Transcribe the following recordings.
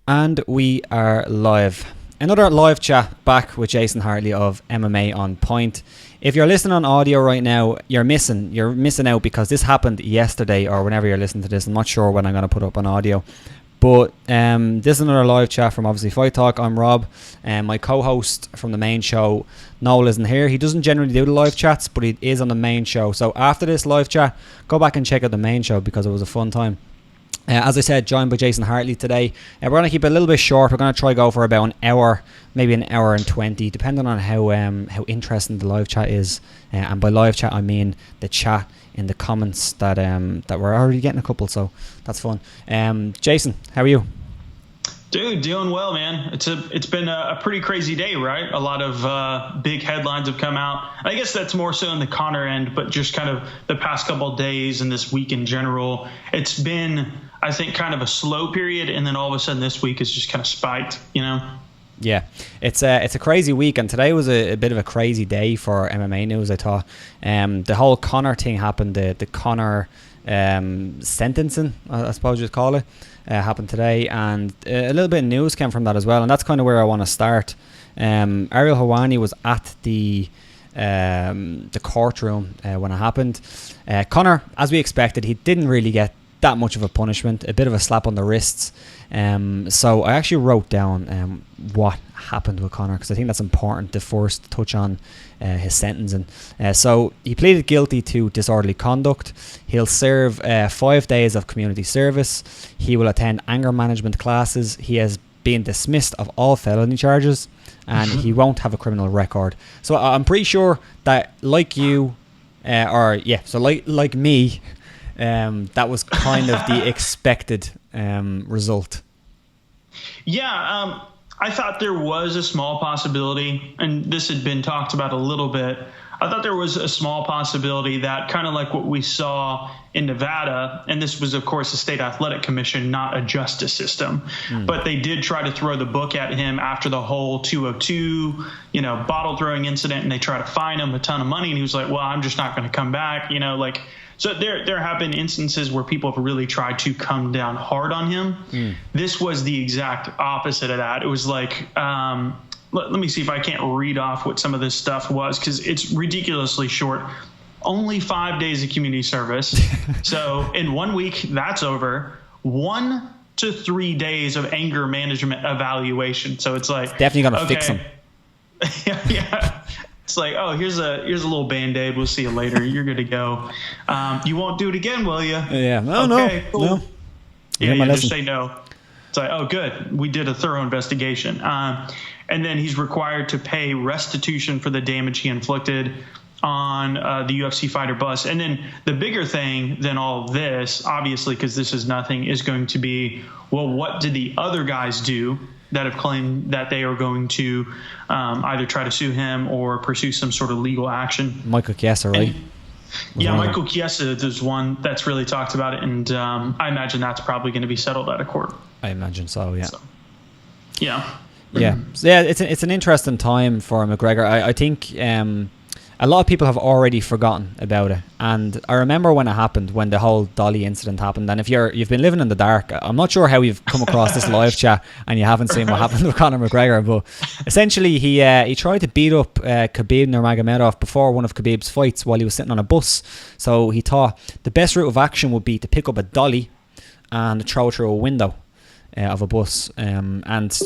And we are live. Another live chat back with Jason Hartley of MMA On Point. If you're listening on audio right now, you're missing out because this happened yesterday or whenever you're listening to this. I'm not sure when I'm going to put up on audio. But this is another live chat from obviously Fight Talk. I'm Rob, and my co-host from the main show, Newell, isn't here. He doesn't generally do the live chats, but he is on the main show. So after this live chat, go back and check out the main show because it was a fun time. As I said, joined by Jason Hartley today. We're going to keep it a little bit short. We're going to try go for about an hour, maybe an hour and 20, depending on how interesting the live chat is. And by live chat, I mean the chat in the comments that we're already getting a couple, so that's fun. Jason, how are you? Dude, doing well, man. It's been a pretty crazy day, right? A lot of big headlines have come out. I guess that's more so in the Conor end, but just kind of the past couple of days and this week in general, it's been, I think, kind of a slow period, and then all of a sudden this week is just kind of spiked, you know? Yeah, it's a crazy week, and today was a bit of a crazy day for MMA news, I thought. The whole Conor thing happened, the Conor sentencing, I suppose you'd call it, happened today, and a little bit of news came from that as well, and that's kind of where I want to start. Ariel Helwani was at the courtroom when it happened. Conor, as we expected, he didn't really get that much of a punishment, a bit of a slap on the wrists. So I actually wrote down what happened with Conor, because I think that's important to first touch on his sentencing. So he pleaded guilty to disorderly conduct. He'll serve 5 days of community service. He will attend anger management classes. He has been dismissed of all felony charges, and he won't have a criminal record. So I'm pretty sure that, like you, like me, that was kind of the expected result. Yeah, I thought there was a small possibility, and this had been talked about a little bit. I thought there was a small possibility that, kind of like what we saw in Nevada, and this was, of course, a state athletic commission, not a justice system, but they did try to throw the book at him after the whole 202, bottle throwing incident, and they tried to fine him a ton of money, and he was like, well, I'm just not going to come back, So there have been instances where people have really tried to come down hard on him. This was the exact opposite of that. It was like, let me see if I can't read off what some of this stuff was, because it's ridiculously short. Only 5 days of community service. So in 1 week, that's over. 1 to 3 days of anger management evaluation. So it's like, definitely going to fix him. Yeah. It's like, oh, here's a little Band-Aid. We'll see you later. You're good to go. You won't do it again, will you? Yeah. No, okay, cool. No. Yeah, just say no. It's like, oh, good. We did a thorough investigation. And then he's required to pay restitution for the damage he inflicted on the UFC fighter bus. And then the bigger thing than all this, obviously, because this is nothing, is going to be, well, what did the other guys do that have claimed that they are going to either try to sue him or pursue some sort of legal action? Michael Chiesa, right? Michael Chiesa is one that's really talked about it, and I imagine that's probably going to be settled out of court. I imagine so, yeah. Yeah. Yeah. So, yeah, it's an interesting time for McGregor. I think a lot of people have already forgotten about it, and I remember when it happened, when the whole Dolly incident happened. And if you've been living in the dark, I'm not sure how you've come across this live chat and you haven't seen what happened with Conor McGregor, but essentially he tried to beat up Khabib Nurmagomedov before one of Khabib's fights while he was sitting on a bus. So he thought the best route of action would be to pick up a dolly and throw it through a window of a bus, and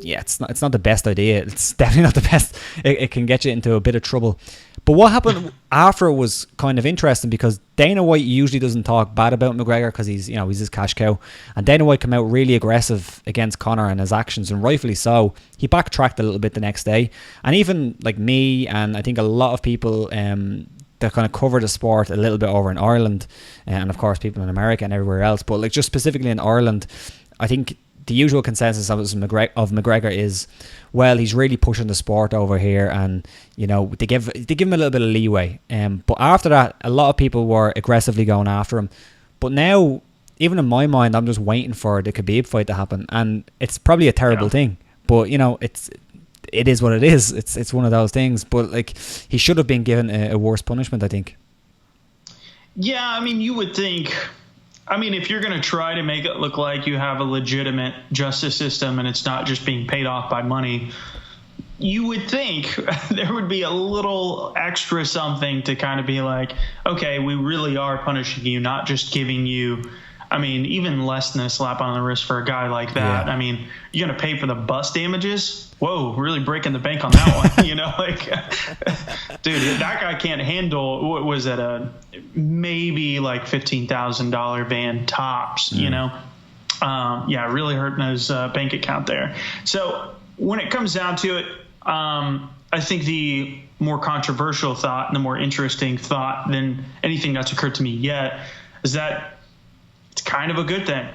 yeah, it's not the best idea. It's definitely not the best. It can get you into a bit of trouble. But what happened after was kind of interesting, because Dana White usually doesn't talk bad about McGregor because he's his cash cow, and Dana White came out really aggressive against Conor and his actions, and rightfully so. He backtracked a little bit the next day, and even like me and I think a lot of people that kind of cover the sport a little bit over in Ireland, and of course people in America and everywhere else, but like just specifically in Ireland, I think the usual consensus of McGregor is, well, he's really pushing the sport over here, and they give him a little bit of leeway. But after that, a lot of people were aggressively going after him. But now, even in my mind, I'm just waiting for the Khabib fight to happen, and it's probably a terrible thing. But it is what it is. It's one of those things. But like, he should have been given a worse punishment, I think. Yeah, I mean, you would think I mean, if you're going to try to make it look like you have a legitimate justice system and it's not just being paid off by money, you would think there would be a little extra something to kind of be like, okay, we really are punishing you, not just giving you, I mean, even less than a slap on the wrist for a guy like that. Yeah. I mean, you're going to pay for the bus damages? Whoa, really breaking the bank on that one. You know, like, dude, that guy can't handle, what was it, maybe like $15,000 van tops, you know? Yeah, really hurting his bank account there. So when it comes down to it, I think the more controversial thought and the more interesting thought than anything that's occurred to me yet is that it's kind of a good thing.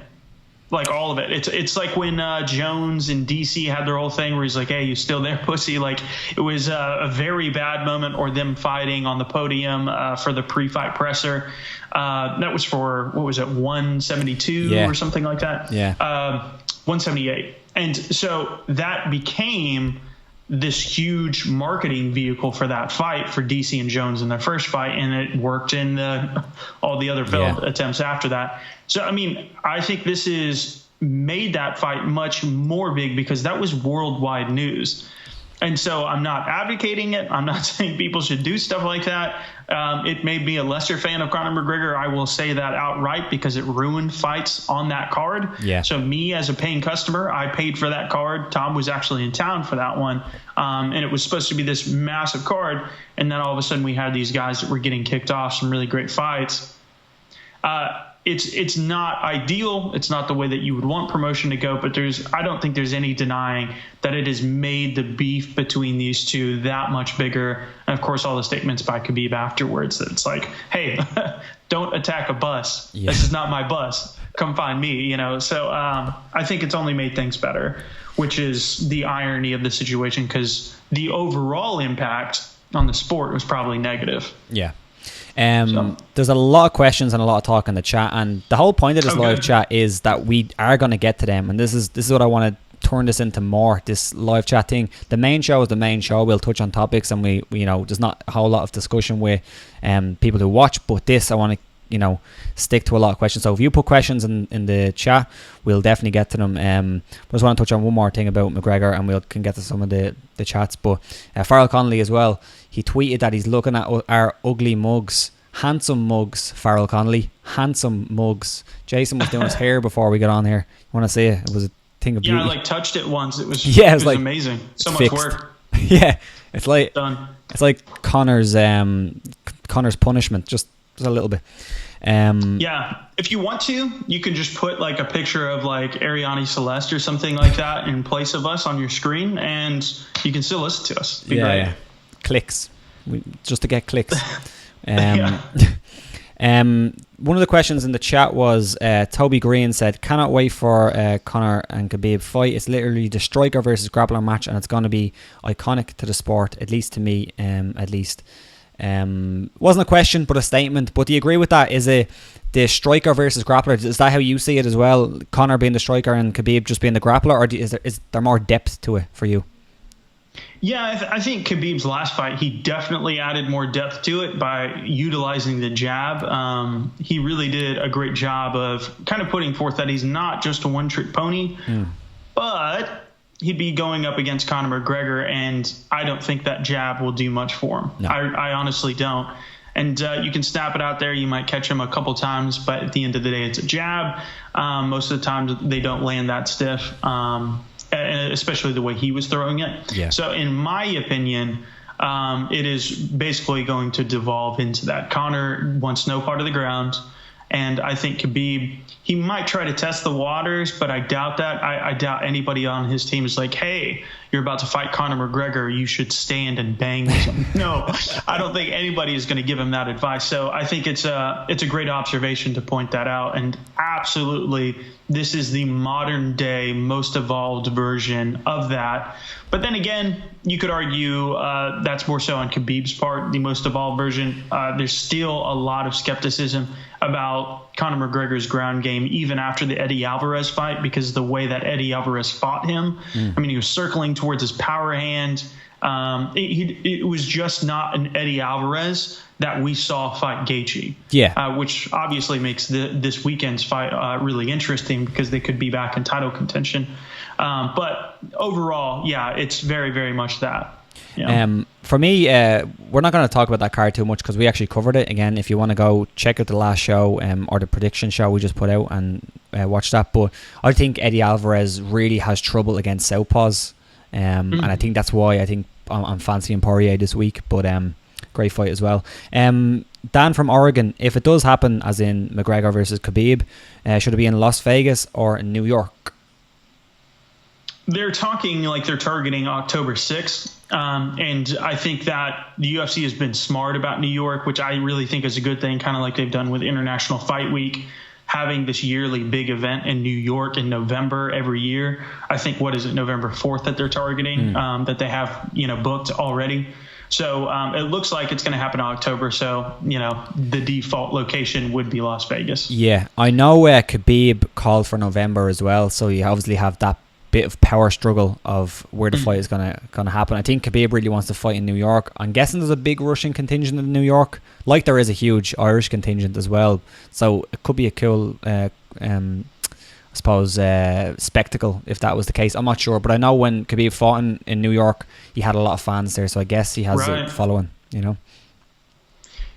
Like all of it. It's like when Jones and DC had their whole thing where he's like, hey, you still there, pussy? Like, it was a very bad moment, or them fighting on the podium for the pre-fight presser. That was for, what was it, 172 or something like that? Yeah. 178. And so that became this huge marketing vehicle for that fight for DC and Jones in their first fight, and it worked in all the other failed attempts after that. So, I mean, I think this is made that fight much more big because that was worldwide news. And so I'm not advocating it. I'm not saying people should do stuff like that. It made me a lesser fan of Conor McGregor. I will say that outright because it ruined fights on that card. Yeah. So me as a paying customer, I paid for that card. Tom was actually in town for that one. And it was supposed to be this massive card. And then all of a sudden we had these guys that were getting kicked off some really great fights. It's not ideal. It's not the way that you would want promotion to go, but I don't think there's any denying that it has made the beef between these two that much bigger. And of course, all the statements by Khabib afterwards, that it's like, hey, don't attack a bus. Yeah. This is not my bus. Come find me, you know? So I think it's only made things better, which is the irony of the situation, because the overall impact on the sport was probably negative. Yeah. There's a lot of questions and a lot of talk in the chat, and the whole point of this live chat is that we are going to get to them, and this is what I want to turn this into more, this live chat thing. The main show is the main show. We'll touch on topics, and we you know, there's not a whole lot of discussion with people who watch, but this I want to, you know, stick to a lot of questions. So if you put questions in the chat, we'll definitely get to them. I just want to touch on one more thing about McGregor, and we can get to some of the chats. But Farrell Connolly as well, he tweeted that he's looking at our ugly mugs. Handsome mugs, Farrell Connolly. Handsome mugs. Jason was doing his hair before we got on here. You want to see it? It was a thing of beauty. Yeah, I like touched it once. It was like, amazing. So much fixed. Work. Yeah, it's like done. It's like Conor's punishment, just a little bit. Yeah, if you want to, you can just put like a picture of like Ariane Celeste or something like that in place of us on your screen, and you can still listen to us. Be great. Clicks, just to get clicks. One of the questions in the chat was Toby Green said, cannot wait for Conor and Khabib fight. It's literally the striker versus grappler match, and it's going to be iconic to the sport, at least to me. At least wasn't a question but a statement. But do you agree with that? Is it the striker versus grappler? Is that how you see it as well? Conor being the striker and Khabib just being the grappler, or is there more depth to it for you? Yeah, I think Khabib's last fight, he definitely added more depth to it by utilizing the jab. He really did a great job of kind of putting forth that he's not just a one-trick pony, but he'd be going up against Conor McGregor, and I don't think that jab will do much for him. No. I honestly don't. And you can snap it out there. You might catch him a couple times, but at the end of the day, it's a jab. Most of the time, they don't land that stiff. Especially the way he was throwing it. Yeah. So in my opinion, it is basically going to devolve into that. Conor wants no part of the ground. And I think Khabib, he might try to test the waters, but I doubt that. I doubt anybody on his team is like, hey, you're about to fight Conor McGregor, you should stand and bang with him. No, I don't think anybody is going to give him that advice. So I think it's a great observation to point that out. And absolutely, this is the modern day, most evolved version of that. But then again, you could argue that's more so on Khabib's part, the most evolved version. There's still a lot of skepticism about Conor McGregor's ground game, even after the Eddie Alvarez fight, because the way that Eddie Alvarez fought him, I mean, he was circling towards his power hand. It was just not an Eddie Alvarez that we saw fight Gaethje. Yeah. Which obviously makes this weekend's fight really interesting because they could be back in title contention. But overall, yeah, it's very, very much that. Yeah. For me, we're not going to talk about that card too much because we actually covered it. Again, if you want to go check out the last show or the prediction show we just put out and watch that. But I think Eddie Alvarez really has trouble against southpaws. And I think that's why I think I'm fancying Poirier this week. But great fight as well. Dan from Oregon, if it does happen, as in McGregor versus Khabib, should it be in Las Vegas or in New York? They're talking like they're targeting October 6th. And I think that the UFC has been smart about New York, which I really think is a good thing, kind of like they've done with International Fight Week, having this yearly big event in New York in November every year. I think, November 4th that they're targeting, that they have, booked already. So it looks like it's going to happen in October. So, the default location would be Las Vegas. Yeah, I know Khabib called for November as well. So you obviously have that bit of power struggle of where the fight is gonna happen. I think Khabib really wants to fight in New York. I'm guessing there's a big Russian contingent in New York, like there is a huge Irish contingent as well. So it could be a cool, I suppose, spectacle if that was the case. I'm not sure, but I know when Khabib fought in New York, he had a lot of fans there. So I guess he has a following.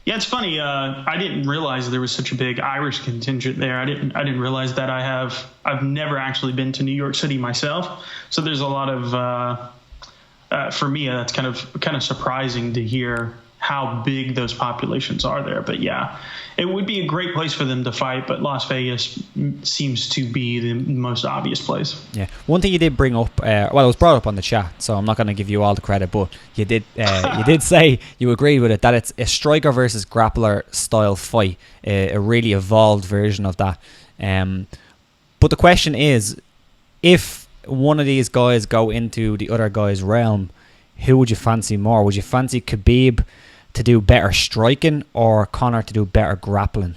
Yeah, it's funny. I didn't realize there was such a big Irish contingent there. I didn't realize that. I've never actually been to New York City myself, so there's a lot of for me that's kind of surprising to hear how big those populations are there. But yeah, it would be a great place for them to fight, but Las Vegas seems to be the most obvious place. Yeah. One thing you did bring up, it was brought up on the chat, so I'm not going to give you all the credit, but you did say you agreed with it, that it's a striker versus grappler style fight, a really evolved version of that. But the question is, if one of these guys go into the other guy's realm, who would you fancy more? Would you fancy Khabib to do better striking or Conor to do better grappling?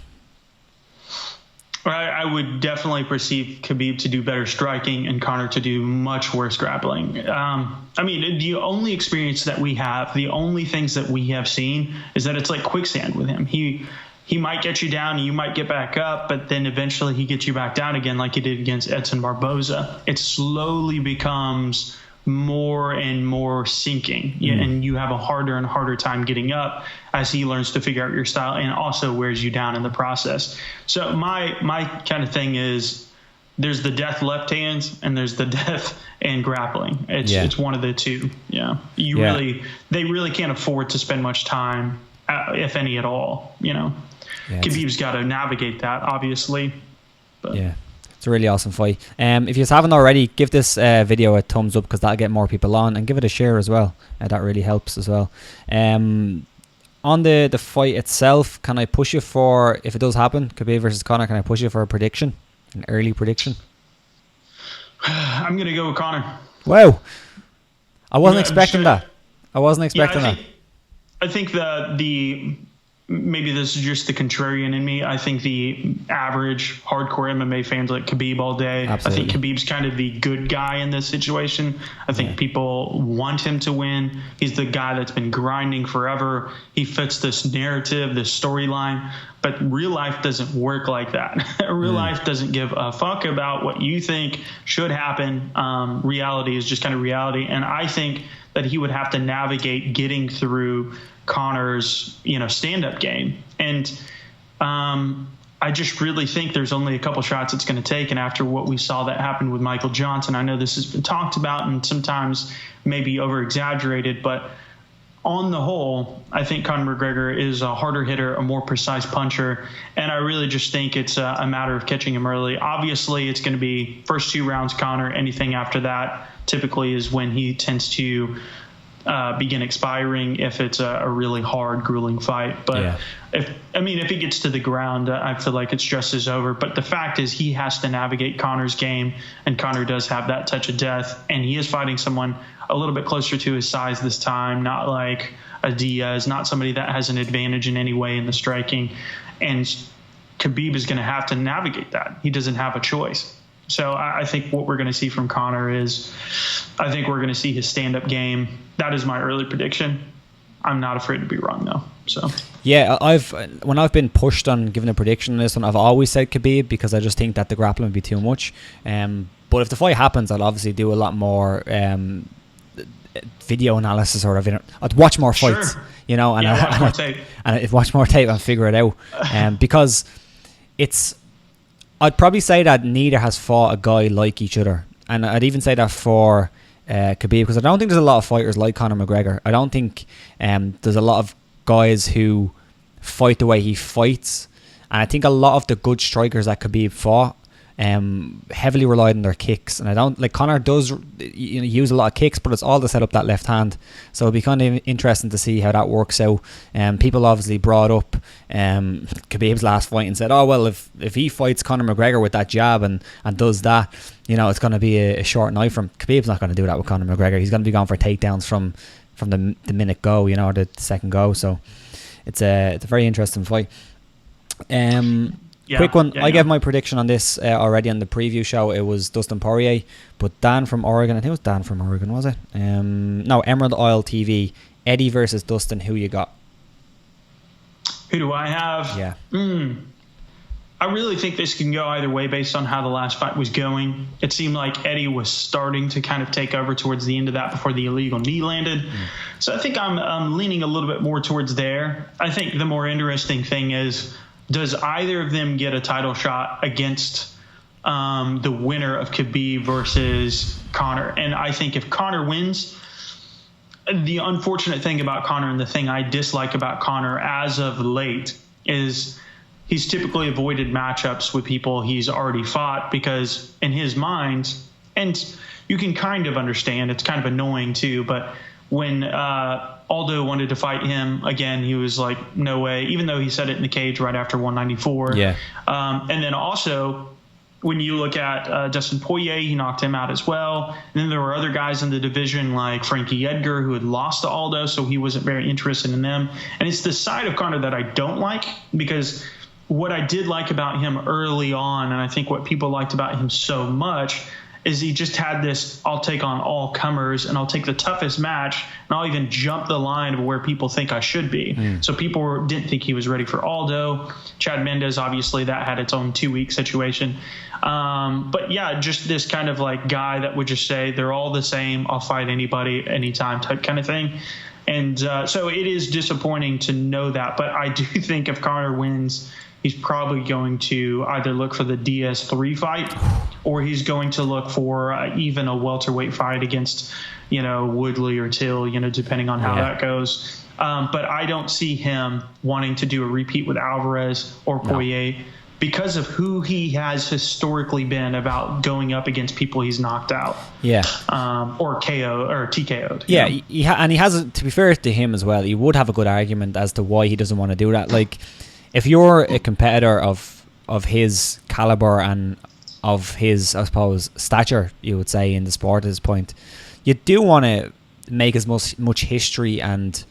I would definitely perceive Khabib to do better striking and Conor to do much worse grappling. The only experience that we have, the only things that we have seen is that it's like quicksand with him. He might get you down and you might get back up, but then eventually he gets you back down again like he did against Edson Barboza. It slowly becomes more and more sinking, and you have a harder and harder time getting up as he learns to figure out your style and also wears you down in the process. So my kind of thing is there's the death left hands and there's the death and grappling. It's one of the two. Yeah. They really can't afford to spend much time, if any at all, Khabib's got to navigate that, obviously. But. Yeah. It's a really awesome fight. If you haven't already, give this video a thumbs up because that'll get more people on, and give it a share as well. That really helps as well. On the fight itself, can I push you for, if it does happen, Khabib versus Conor, can I push you for a prediction? An early prediction? I'm going to go with Conor. Wow. I wasn't expecting that. I think the maybe this is just the contrarian in me. I think the average hardcore MMA fans like Khabib all day. Absolutely. I think Khabib's kind of the good guy in this situation. I think people want him to win. He's the guy that's been grinding forever. He fits this narrative, this storyline. But real life doesn't work like that. Real life doesn't give a fuck about what you think should happen. Reality is just kind of reality. And I think that he would have to navigate getting through Conor's, stand-up game. And I just really think there's only a couple shots it's going to take. And after what we saw that happened with Michael Johnson, I know this has been talked about and sometimes maybe over-exaggerated, but on the whole, I think Conor McGregor is a harder hitter, a more precise puncher, and I really just think it's a matter of catching him early. Obviously, it's going to be first 2 rounds Conor. Anything after that typically is when he tends to begin expiring if it's a really hard, grueling fight. But if he gets to the ground, I feel like it's just as over. But the fact is he has to navigate Conor's game, and Conor does have that touch of death, and he is fighting someone a little bit closer to his size this time, not like a Diaz, not somebody that has an advantage in any way in the striking. And Khabib is going to have to navigate that. He doesn't have a choice. So I think what we're going to see from Conor is, I think we're going to see his stand-up game. That is my early prediction. I'm not afraid to be wrong, though. So yeah, when I've been pushed on giving a prediction on this one, I've always said Khabib, because I just think that the grappling would be too much. But if the fight happens, I'll obviously do a lot more video analysis, or I'd watch more fights, sure. and I'd watch more tape and figure it out. Because I'd probably say that neither has fought a guy like each other, and I'd even say that for Khabib, because I don't think there's a lot of fighters like Conor McGregor. I don't think there's a lot of guys who fight the way he fights, and I think a lot of the good strikers that Khabib fought heavily relied on their kicks, and I don't like Conor does use a lot of kicks, but it's all to set up that left hand. So it'll be kind of interesting to see how that works out. People obviously brought up Khabib's last fight and said, oh well, if he fights Conor McGregor with that jab and does that, it's going to be a short night from Khabib's not going to do that with Conor McGregor. He's going to be going for takedowns from the minute go, or the second go. So it's a very interesting fight. Quick one. I gave my prediction on this already on the preview show. It was Dustin Poirier, but Dan from Oregon, I think it was Dan from Oregon, was it? No, Emerald Oil TV, Eddie versus Dustin. Who you got? Who do I have? Yeah. I really think this can go either way based on how the last fight was going. It seemed like Eddie was starting to kind of take over towards the end of that before the illegal knee landed. So I think I'm leaning a little bit more towards there. I think the more interesting thing is, does either of them get a title shot against the winner of Khabib versus Conor? And I think if Conor wins, the unfortunate thing about Conor, and the thing I dislike about Conor as of late, is he's typically avoided matchups with people he's already fought, because in his mind, and you can kind of understand, it's kind of annoying too, but when Aldo wanted to fight him again, he was like, no way, even though he said it in the cage right after 194. Yeah. And then also, when you look at Dustin Poirier, he knocked him out as well. And then there were other guys in the division like Frankie Edgar, who had lost to Aldo, so he wasn't very interested in them. And it's the side of Conor that I don't like, because what I did like about him early on, and I think what people liked about him so much, is he just had this, I'll take on all comers, and I'll take the toughest match, and I'll even jump the line of where people think I should be. So people didn't think he was ready for Aldo. Chad Mendes, obviously, that had its own 2-week situation. But yeah, just this kind of like guy that would just say, they're all the same, I'll fight anybody, anytime type kind of thing. And so it is disappointing to know that. But I do think if Conor wins, he's probably going to either look for the DS3 fight, or he's going to look for even a welterweight fight against, Woodley or Till, depending on how that goes. But I don't see him wanting to do a repeat with Alvarez or Poirier because of who he has historically been about going up against people he's knocked out. Yeah. Or KO or TKO'd. Yeah, and he has, to be fair to him as well, he would have a good argument as to why he doesn't want to do that. Like, if you're a competitor of his caliber and of his, I suppose, stature, you would say, in the sport at this point, you do want to make as much history and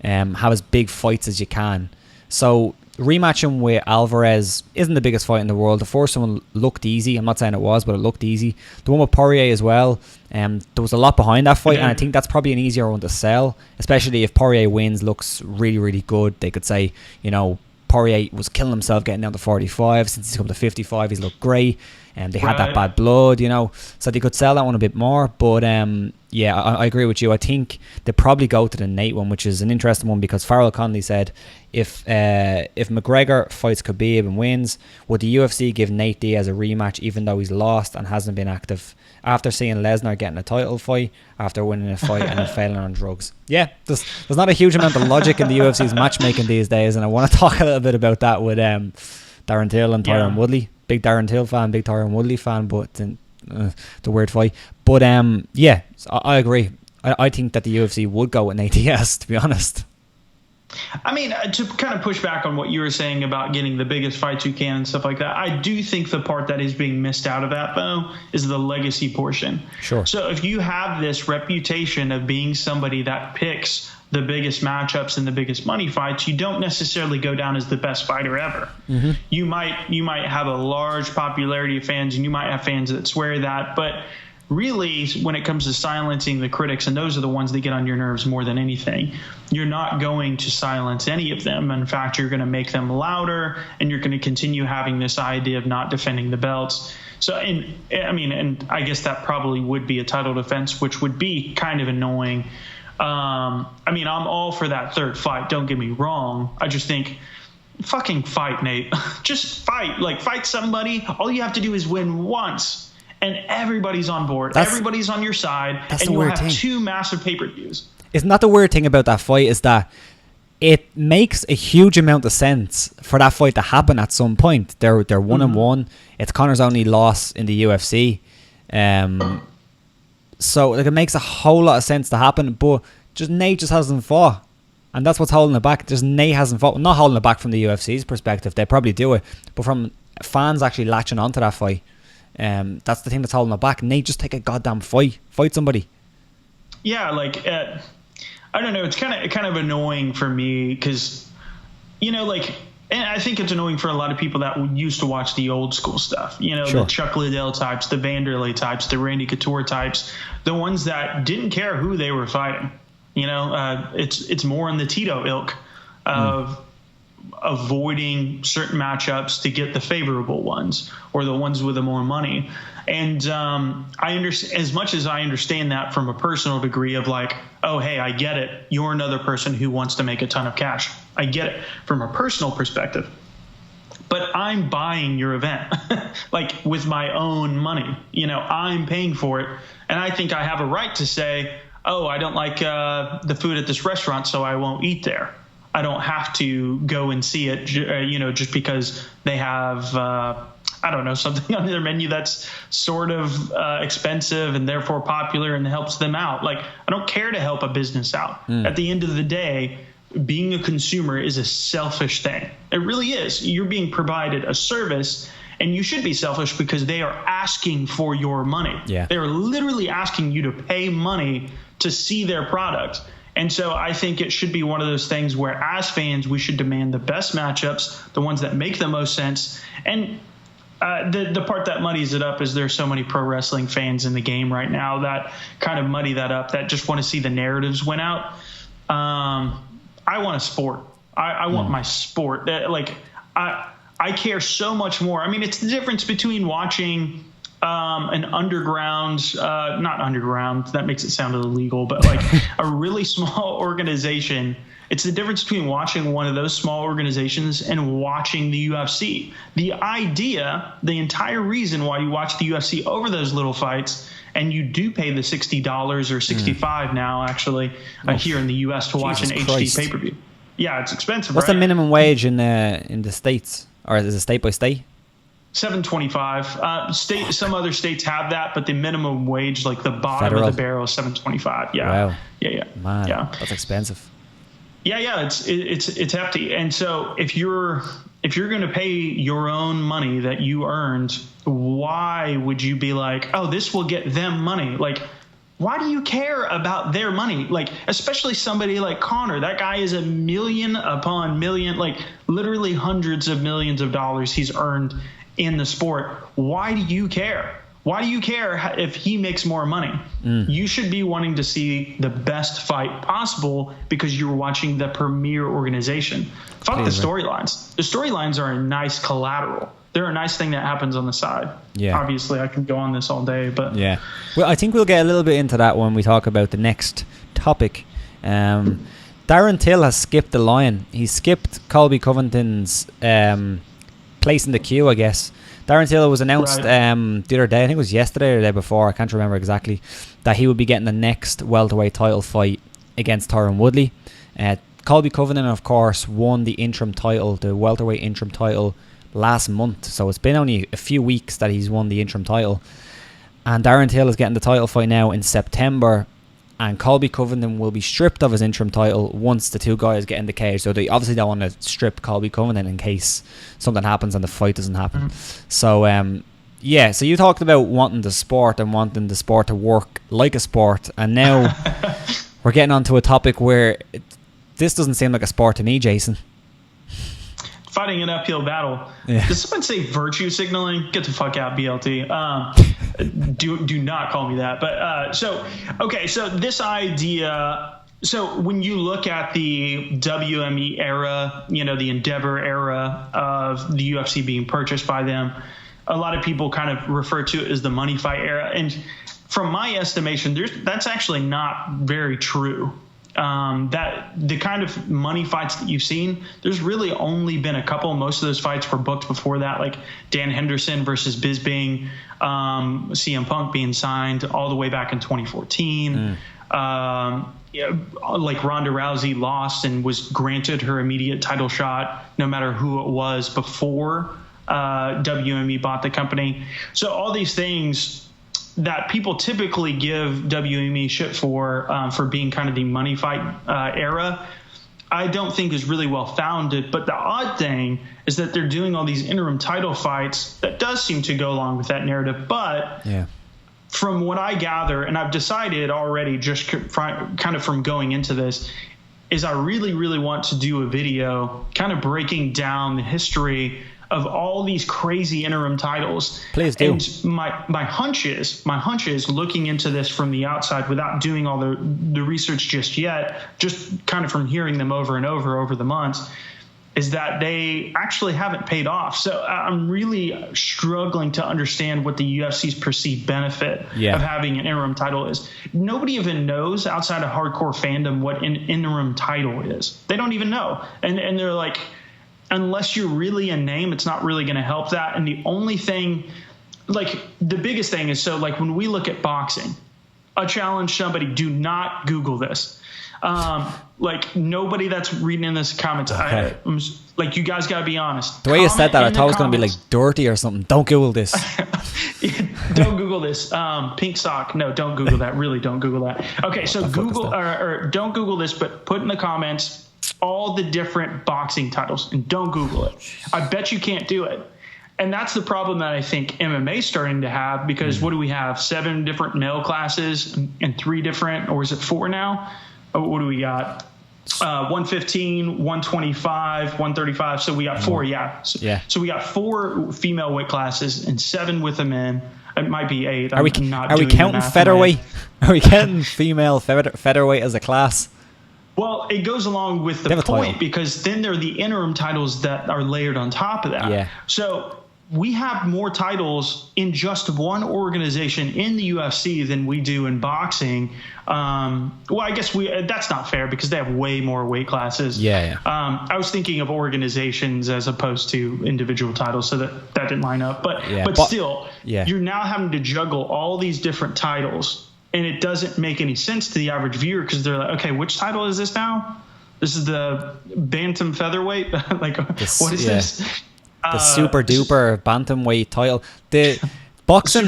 have as big fights as you can. So rematching with Alvarez isn't the biggest fight in the world. The first one looked easy. I'm not saying it was, but it looked easy. The one with Poirier as well, there was a lot behind that fight, and I think that's probably an easier one to sell, especially if Poirier wins, looks really, really good. They could say, Poirier was killing himself getting down to 45. Since he's come to 55, he's looked great. And they had that bad blood, so they could sell that one a bit more. But yeah, I agree with you. I think they probably go to the Nate one, which is an interesting one, because Farrell Conley said if McGregor fights Khabib and wins, would the UFC give Nate Diaz a rematch even though he's lost and hasn't been active, after seeing Lesnar getting a title fight after winning a fight and then failing on drugs? Yeah, there's not a huge amount of logic in the UFC's matchmaking these days, and I want to talk a little bit about that with Darren Till and Tyron Woodley. Big Darren Till fan, big Tyron Woodley fan, but the weird fight. But yeah, I agree. I think that the UFC would go with Nate Diaz, to be honest. I mean, to kind of push back on what you were saying about getting the biggest fights you can and stuff like that, I do think the part that is being missed out of that, though, is the legacy portion. Sure. So if you have this reputation of being somebody that picks the biggest matchups and the biggest money fights, you don't necessarily go down as the best fighter ever. Mm-hmm. You might have a large popularity of fans, and you might have fans that swear that, but really, when it comes to silencing the critics, and those are the ones that get on your nerves more than anything, you're not going to silence any of them. In fact, you're going to make them louder, and you're going to continue having this idea of not defending the belts. So, and I guess that probably would be a title defense, which would be kind of annoying. I'm all for that third fight. Don't get me wrong. I just think, fucking fight, Nate. Just fight. Like, fight somebody. All you have to do is win once, and everybody's on board. Everybody's on your side, and you'll have two massive pay-per-views. Isn't that the weird thing about that fight, is that it makes a huge amount of sense for that fight to happen at some point. They're 1-1. It's Conor's only loss in the UFC. So like, it makes a whole lot of sense to happen, but Nate just hasn't fought. And that's what's holding it back. Nate hasn't fought. Not holding it back from the UFC's perspective. They probably do it. But from fans actually latching onto that fight, that's the thing that's holding it back. Nate, just take a goddamn fight. Fight somebody. Yeah, like, I don't know. It's kind of annoying for me because, and I think it's annoying for a lot of people that used to watch the old school stuff. Sure. The Chuck Liddell types, the Vanderlei types, the Randy Couture types, the ones that didn't care who they were fighting. It's more in the Tito ilk of avoiding certain matchups to get the favorable ones or the ones with the more money. And I understand, as much as I understand that from a personal degree of like, oh, hey, I get it. You're another person who wants to make a ton of cash. I get it from a personal perspective. But I'm buying your event like with my own money. I'm paying for it. And I think I have a right to say, oh, I don't like the food at this restaurant, so I won't eat there. I don't have to go and see it, just because they have, something on their menu that's sort of expensive and therefore popular and helps them out. Like, I don't care to help a business out. At the end of the day, being a consumer is a selfish thing. It really is. You're being provided a service, and you should be selfish because they are asking for your money. Yeah. They're literally asking you to pay money to see their product. And so I think it should be one of those things where, as fans, we should demand the best matchups, the ones that make the most sense. And the part that muddies it up is there's so many pro wrestling fans in the game right now that kind of muddy that up, that just want to see the narratives win out. I want a sport. I want my sport. I care so much more. I mean, it's the difference between watching an underground, not underground, that makes it sound illegal, but like a really small organization. It's the difference between watching one of those small organizations and watching the UFC. The entire reason why you watch the UFC over those little fights, and you do pay the $60 or $65 now, actually, here in the US to watch an HD pay-per-view. Yeah, it's expensive. What's the minimum wage in the States? Or is it state by state? $7.25. Some other states have that, but the minimum wage, like the bottom of the barrel, is $7.25. Yeah. Wow. Yeah. Man, yeah. That's expensive. Yeah. It's hefty. And so if you're going to pay your own money that you earned, why would you be like, oh, this will get them money? Like, why do you care about their money? Like, especially somebody like Conor. That guy is a million upon million, like literally hundreds of millions of dollars he's earned in the sport. Why do you care? Why do you care if he makes more money? You should be wanting to see the best fight possible because you're watching the premier organization. Fuck the storylines. The storylines are a nice collateral. They're a nice thing that happens on the side. Yeah. Obviously, I can go on this all day, but yeah. Well, I think we'll get a little bit into that when we talk about the next topic. Darren Till has skipped the line. He skipped Colby Covington's place in the queue, I guess. Darren Till was announced the other day, I think it was yesterday or the day before, I can't remember exactly, that he would be getting the next welterweight title fight against Tyron Woodley. Colby Covington, of course, won the interim title, the welterweight interim title, last month. So it's been only a few weeks that he's won the interim title. And Darren Till is getting the title fight now in September. And Colby Covington will be stripped of his interim title once the two guys get in the cage. So they obviously don't want to strip Colby Covington in case something happens and the fight doesn't happen. So, so you talked about wanting the sport and wanting the sport to work like a sport. And now we're getting onto a topic where this doesn't seem like a sport to me, Jason. Fighting an uphill battle. Yeah. Does someone say virtue signaling? Get the fuck out, BLT. Do not call me that. But so this idea. So when you look at the WME era, the Endeavor era of the UFC being purchased by them, a lot of people kind of refer to it as the money fight era. And from my estimation, that's actually not very true. That the kind of money fights that you've seen, there's really only been a couple. Most of those fights were booked before that, like Dan Henderson versus Bisping, CM Punk being signed all the way back in 2014. Like Ronda Rousey lost and was granted her immediate title shot, no matter who it was, before WME bought the company. So all these things that people typically give WME shit for being kind of the money fight era, I don't think is really well founded. But the odd thing is that they're doing all these interim title fights that does seem to go along with that narrative. But from what I gather, and I've decided already just kind of from going into this, is I really, really want to do a video kind of breaking down the history of all these crazy interim titles. Please do. And my hunch is looking into this from the outside without doing all the research just yet, just kind of from hearing them over and over the months, is that they actually haven't paid off. So I'm really struggling to understand what the UFC's perceived benefit of having an interim title is. Nobody even knows outside of hardcore fandom what an interim title is. They don't even know. And they're like, unless you're really a name, it's not really going to help that. And the only thing, like the biggest thing is, so like when we look at boxing, I challenge somebody, do not Google this. Like nobody that's reading in this comments, like you guys got to be honest. The way you said that, I thought it was going to be like dirty or something. Don't Google this. Don't Google this. Pink sock. No, don't Google that. Really don't Google that. Okay, so Google or don't Google this, but put in the comments all the different boxing titles and don't Google it. I bet you can't do it. And that's the problem that I think MMA is starting to have, because what do we have? 7 different male classes and 3 different, or is it 4 now? What do we got? 115, 125, 135. So we got 4. So we got 4 female weight classes and 7 with the men. It might be 8. Are we counting featherweight? Are we counting female featherweight as a class? Well, it goes along with the point, because then there are the interim titles that are layered on top of that. Yeah. So we have more titles in just one organization in the UFC than we do in boxing. Well, I guess that's not fair because they have way more weight classes. I was thinking of organizations as opposed to individual titles, so that didn't line up. But still, you're now having to juggle all these different titles. And it doesn't make any sense to the average viewer, because they're like, okay, which title is this now? This is the bantam featherweight? Like, what is this? The super duper bantamweight title. The boxing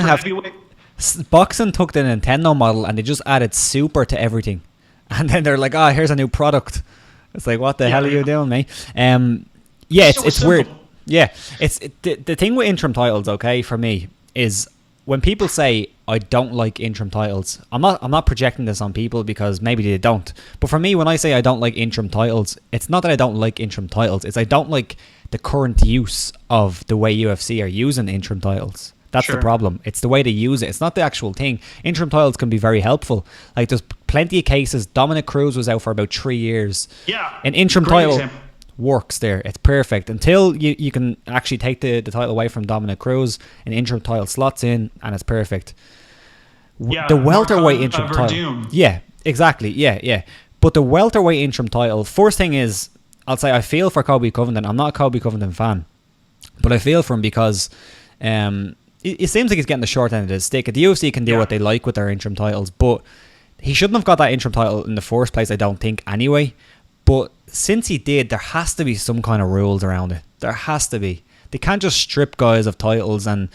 boxing took the Nintendo model and they just added super to everything. And then they're like, here's a new product. It's like, what the hell are you doing, mate? It's weird. Yeah, it's the thing with interim titles, okay, for me, is when people say I don't like interim titles, I'm not projecting this on people because maybe they don't. But for me, when I say I don't like interim titles, it's not that I don't like interim titles. It's I don't like the current use of the way UFC are using interim titles. That's the problem. It's the way they use it. It's not the actual thing. Interim titles can be very helpful. Like there's plenty of cases. Dominic Cruz was out for about 3 years. Yeah. An interim title works there. It's perfect until you can actually take the title away from Dominic Cruz. An interim title slots in and it's perfect. Yeah, the welterweight interim title. Yeah, exactly. Yeah. But the welterweight interim title, first thing is, I'll say I feel for Colby Covington. I'm not a Colby Covington fan, but I feel for him because it seems like he's getting the short end of the stick. The UFC can do what they like with their interim titles, but he shouldn't have got that interim title in the first place, I don't think, anyway. But since he did, there has to be some kind of rules around it. There has to be. They can't just strip guys of titles. And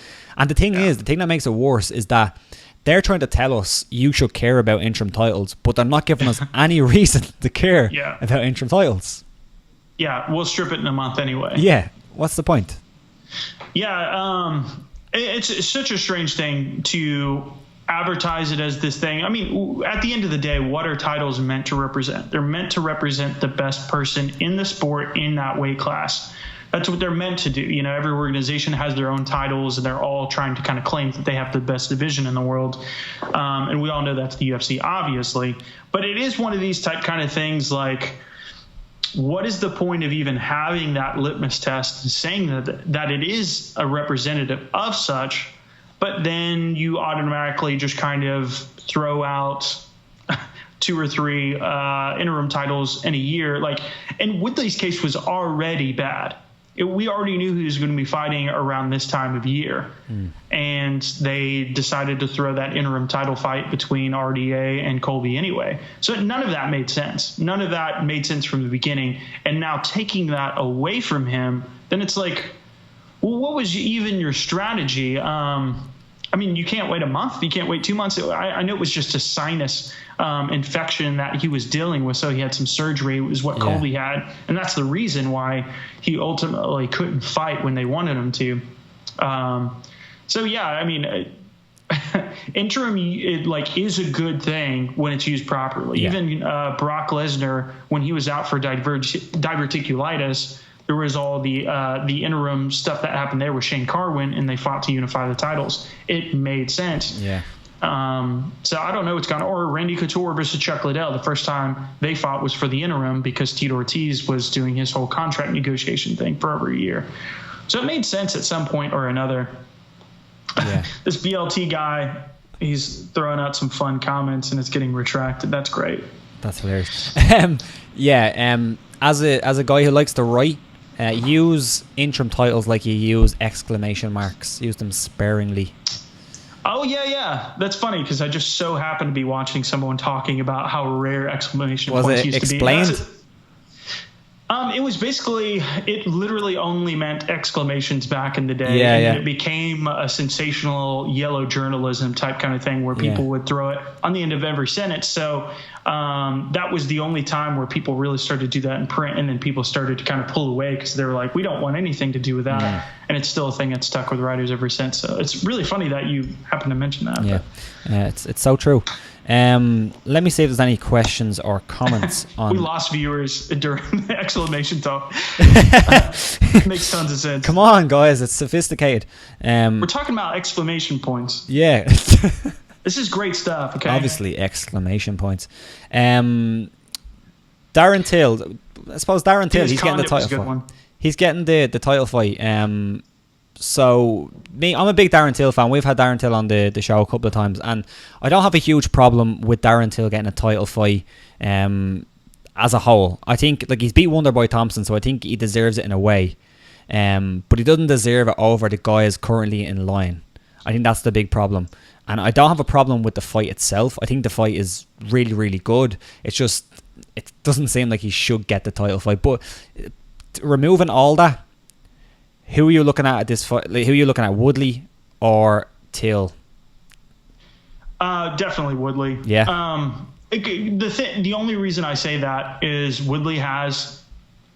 the thing is, the thing that makes it worse is that they're trying to tell us you should care about interim titles, but they're not giving us any reason to care about interim titles. Yeah, we'll strip it in a month anyway. Yeah, what's the point? Yeah, it's such a strange thing to advertise it as this thing. I mean, at the end of the day, what are titles meant to represent? They're meant to represent the best person in the sport in that weight class. That's what they're meant to do. You know, every organization has their own titles, and they're all trying to kind of claim that they have the best division in the world. And we all know that's the UFC, obviously. But it is one of these kind of things like, what is the point of even having that litmus test and saying that it is a representative of such, but then you automatically just kind of throw out 2 or 3 interim titles in a year? Like, and Woodley's case was already bad. We already knew he was going to be fighting around this time of year. And they decided to throw that interim title fight between RDA and Colby anyway. So none of that made sense. None of that made sense from the beginning. And now taking that away from him, then it's like, well, what was even your strategy? I mean, you can't wait a month. You can't wait 2 months. I know it was just a sinus infection that he was dealing with, so he had some surgery, is what Colby had. And that's the reason why he ultimately couldn't fight when they wanted him to. So, yeah, I mean, interim is a good thing when it's used properly. Yeah. Even Brock Lesnar, when he was out for diverticulitis, there was all the interim stuff that happened there with Shane Carwin, and they fought to unify the titles. It made sense. Yeah. So I don't know what's gone. Or Randy Couture versus Chuck Liddell. The first time they fought was for the interim because Tito Ortiz was doing his whole contract negotiation thing for over a year. So it made sense at some point or another. Yeah. This BLT guy, he's throwing out some fun comments and it's getting retracted. That's great. That's hilarious. As a guy who likes to write, use interim titles like you use exclamation marks. Use them sparingly. Oh, yeah. That's funny because I just so happened to be watching someone talking about how rare exclamation points used to be. Was it explained? It was basically, it literally only meant exclamations back in the day. And it became a sensational yellow journalism type kind of thing where people would throw it on the end of every sentence. So that was the only time where people really started to do that in print. And then people started to kind of pull away because they were like, we don't want anything to do with that. Yeah. And it's still a thing that's stuck with writers ever since. So it's really funny that you happen to mention that. Yeah, it's so true. Let me see if there's any questions or comments on. We lost viewers during the exclamation talk. Makes tons of sense. Come on, guys, it's sophisticated. We're talking about exclamation points. Yeah. This is great stuff. Okay. Obviously, exclamation points. Darren Till. I suppose Darren Till. He's getting the title fight. He's getting the title fight. So I'm a big Darren Till fan. We've had Darren Till on the show a couple of times, and I don't have a huge problem with Darren Till getting a title fight as a whole. I think he's beat Wonderboy Thompson, so I think he deserves it in a way, but he doesn't deserve it over the guys currently in line. I think that's the big problem, and I don't have a problem with the fight itself. I think the fight is really, really good. It's just it doesn't seem like he should get the title fight. But removing all that, who are you looking at this fight? Who are you looking at, Woodley or Till? Definitely Woodley. Yeah. The only reason I say that is Woodley has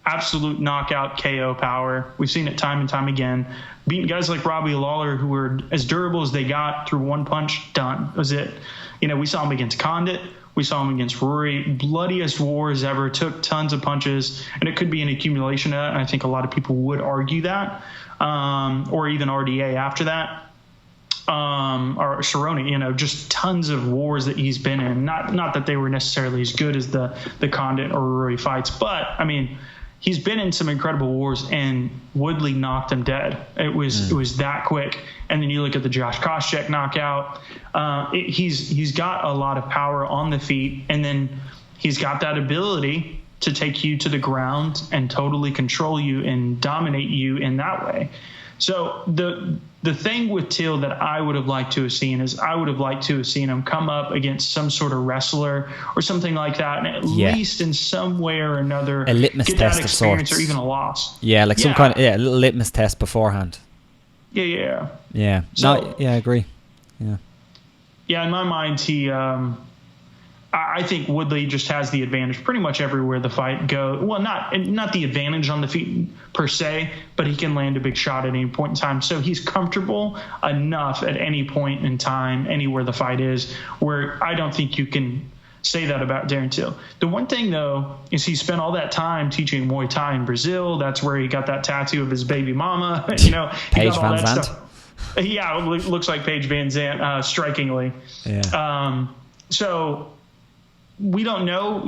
absolute knockout KO power. We've seen it time and time again. Beating guys like Robbie Lawler, who were as durable as they got, through one punch, done. That was it. We saw him against Condit. We saw him against Rory. Bloodiest wars ever. Took tons of punches. And it could be an accumulation of that. And I think a lot of people would argue that. Or even RDA after that. Or Cerrone, just tons of wars that he's been in. Not that they were necessarily as good as the Condit or Rory fights. But, I mean, he's been in some incredible wars, and Woodley knocked him dead. It was that quick. And then you look at the Josh Koscheck knockout. He's got a lot of power on the feet, and then he's got that ability to take you to the ground and totally control you and dominate you in that way. So the thing with Till that I would have liked to have seen is I would have liked to have seen him come up against some sort of wrestler or something like that, and at least in some way or another a litmus get test that experience of sorts, or even a loss. Yeah, some kind of a little litmus test beforehand. Yeah. So, I agree. Yeah. Yeah, in my mind, he. I think Woodley just has the advantage pretty much everywhere the fight goes. Well, not the advantage on the feet per se, but he can land a big shot at any point in time. So he's comfortable enough at any point in time, anywhere the fight is, where I don't think you can say that about Darren Till. The one thing, though, is he spent all that time teaching Muay Thai in Brazil. That's where he got that tattoo of his baby mama. He Paige got all Van that Zandt. stuff. Yeah, it looks like Paige Van Zandt, strikingly. Yeah. So we don't know,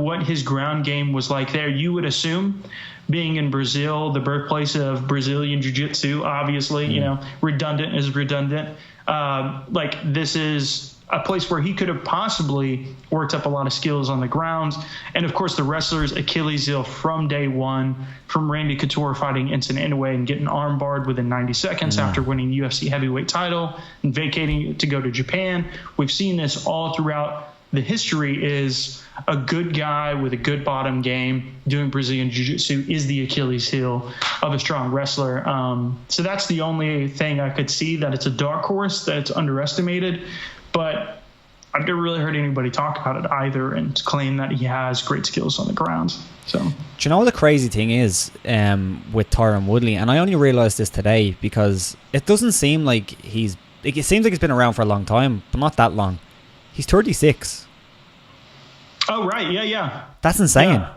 what his ground game was like there. You would assume, being in Brazil, the birthplace of Brazilian Jiu-Jitsu, obviously, redundant is redundant. This is a place where he could have possibly worked up a lot of skills on the ground. And, of course, the wrestler's Achilles heel from day one, from Randy Couture fighting Enson Inoue and getting armbarred within 90 seconds after winning the UFC heavyweight title and vacating it to go to Japan. We've seen this all throughout the history. Is a good guy with a good bottom game doing Brazilian Jiu-Jitsu is the Achilles heel of a strong wrestler. So that's the only thing I could see, that it's a dark horse, that it's underestimated. But I've never really heard anybody talk about it either and claim that he has great skills on the ground. So, do you know what the crazy thing is with Tyron Woodley? And I only realized this today because it doesn't seem like it seems like he's been around for a long time, but not that long. He's 36. Oh, right. Yeah. That's insane. Yeah.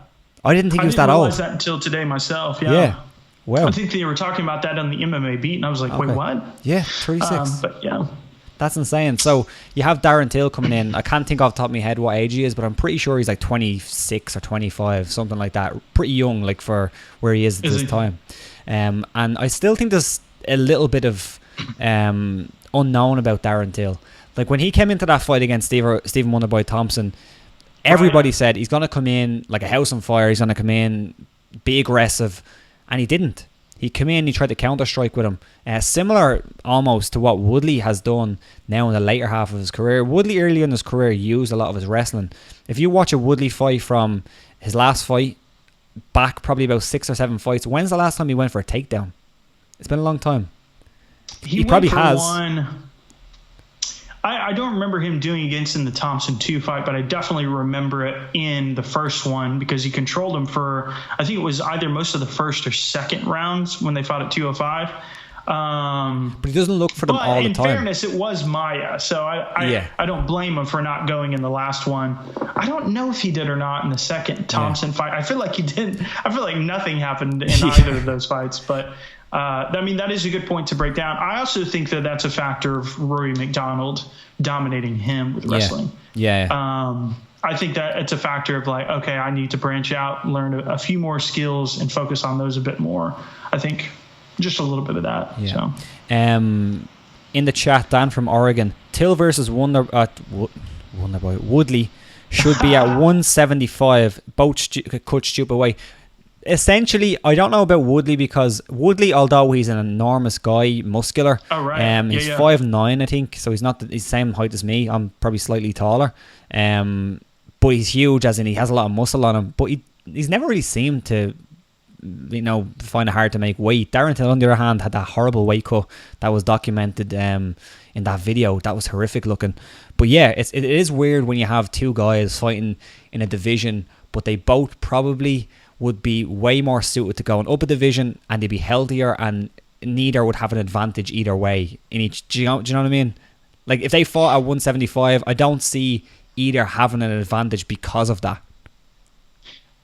I didn't think he was that old. I didn't realize that until today myself. Yeah. Wow. I think they were talking about that on the MMA beat, and I was like, wait, what? Yeah, 36. But yeah. That's insane. So you have Darren Till coming in. I can't think off the top of my head what age he is, but I'm pretty sure he's like 26 or 25, something like that. Pretty young, like for where he is at this time. And I still think there's a little bit of unknown about Darren Till. Like when he came into that fight against Stephen Wonderboy Thompson, everybody said he's going to come in like a house on fire. He's going to come in, be aggressive, and he didn't. He came in, he tried to counter-strike with him. Similar almost to what Woodley has done now in the later half of his career. Woodley early in his career used a lot of his wrestling. If you watch a Woodley fight from his last fight, back probably about 6 or 7 fights, when's the last time he went for a takedown? It's been a long time. He probably has. I don't remember him doing against in the Thompson 2 fight, but I definitely remember it in the first one because he controlled him for, I think it was either most of the first or second rounds when they fought at 205. But he doesn't look for them all the time. In fairness, it was Maya, so I don't blame him for not going in the last one. I don't know if he did or not in the second Thompson fight. I feel like he didn't. I feel like nothing happened in either of those fights, but that is a good point to break down. I also think that that's a factor of Rory McDonald dominating him with wrestling. I think that it's a factor of like, okay, I need to branch out, learn a few more skills, and focus on those a bit more. I think just a little bit of that. Yeah. So, in the chat, Dan from Oregon, Till versus Wonderboy Woodley should be at 175. Both cut stupid way. Essentially, I don't know about Woodley because Woodley, although he's an enormous guy, muscular, he's 5'9", I think, so he's not he's the same height as me. I'm probably slightly taller, but he's huge, as in he has a lot of muscle on him. But he's never really seemed to, find it hard to make weight. Darren Till, on the other hand, had that horrible weight cut that was documented in that video. That was horrific looking. But yeah, it is weird when you have two guys fighting in a division, but they both probably would be way more suited to going up a division, and they'd be healthier, and neither would have an advantage either way in each. Do you know what I mean? Like if they fought at 175, I don't see either having an advantage because of that.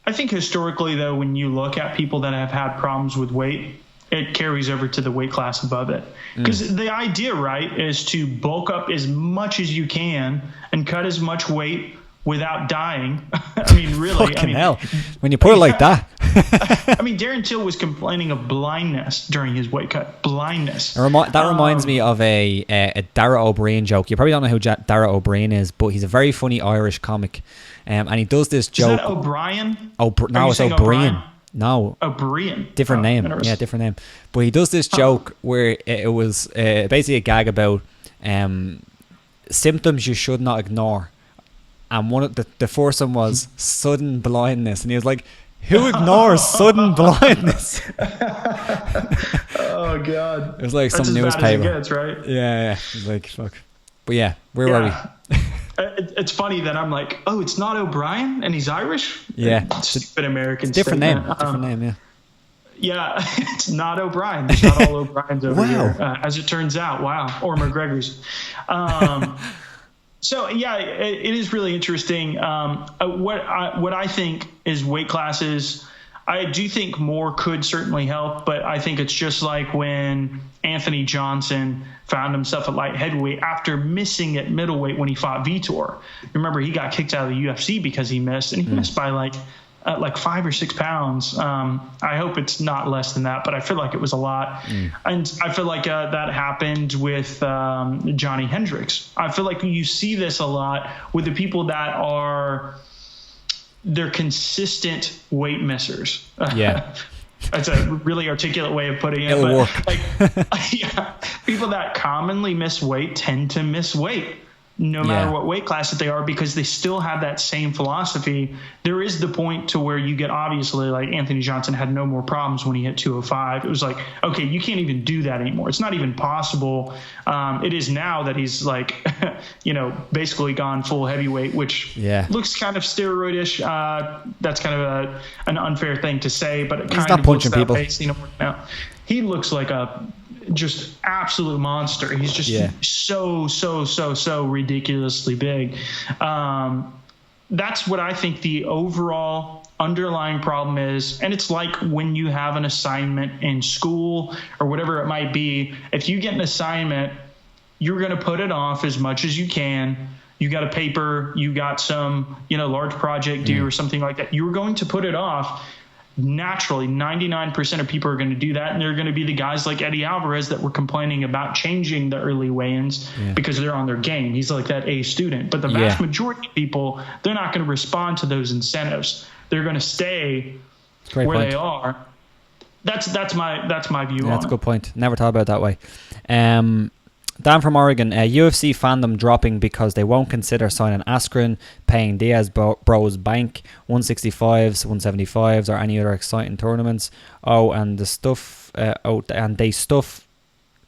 I think historically, though, when you look at people that have had problems with weight, it carries over to the weight class above it. Because the idea, right, is to bulk up as much as you can and cut as much weight without dying. I mean, really. Fucking hell. When you put it like that. I mean, Darren Till was complaining of blindness during his weight cut. Blindness. That reminds me of a Dara O'Brien joke. You probably don't know who Dara O'Brien is, but he's a very funny Irish comic. And he does this joke. Is that O'Brien? No, it's O'Brien. No. O'Brien. Different name. Yeah, different name. But he does this joke where it was basically a gag about symptoms you should not ignore. And one of the first one was sudden blindness. And he was like, who ignores sudden blindness? Oh, God. It was like that's some newspaper. That's right. Yeah. It was like, fuck. But yeah, where were we? It's funny that I'm like, oh, it's not O'Brien and he's Irish. Yeah, stupid American. Different statement. name. Different name. Yeah. Yeah, it's not O'Brien. There's not all O'Briens over Wow. here, as it turns out. Wow, or McGregor's. So yeah, it is really interesting. What I think is weight classes. I do think more could certainly help, but I think it's just like when Anthony Johnson found himself at light heavyweight after missing at middleweight when he fought Vitor. Remember, he got kicked out of the UFC because he missed, and he missed by like 5 or 6 pounds. I hope it's not less than that, but I feel like it was a lot. And I feel like that happened with Johnny Hendricks. I feel like you see this a lot with the people that they're consistent weight missers. Yeah. That's a really articulate way of putting it. It'll work. People that commonly miss weight tend to miss weight, no matter what weight class that they are, because they still have that same philosophy. There is the point to where you get, obviously, like Anthony Johnson had no more problems when he hit 205. It was like, okay, you can't even do that anymore. It's not even possible. It is now that he's like, basically gone full heavyweight, which looks kind of steroidish. That's kind of an unfair thing to say, but it kind of punching people. He looks like a just absolute monster. He's just so ridiculously big. That's what I think the overall underlying problem is. And it's like when you have an assignment in school or whatever it might be. If you get an assignment, you're going to put it off as much as you can. You got a paper, you got some, large project due or something like that. You're going to put it off. Naturally, 99% of people are going to do that, and they're going to be the guys like Eddie Alvarez that were complaining about changing the early weigh-ins because they're on their game. He's like that A student. But the vast majority of people, they're not going to respond to those incentives. They're going to stay where they are. That's my view on it. That's a good point. Never thought about it that way. Dan from Oregon, UFC fandom dropping because they won't consider signing Askren, paying Diaz Bros Bank, 165s, 175s, or any other exciting tournaments. And they stuff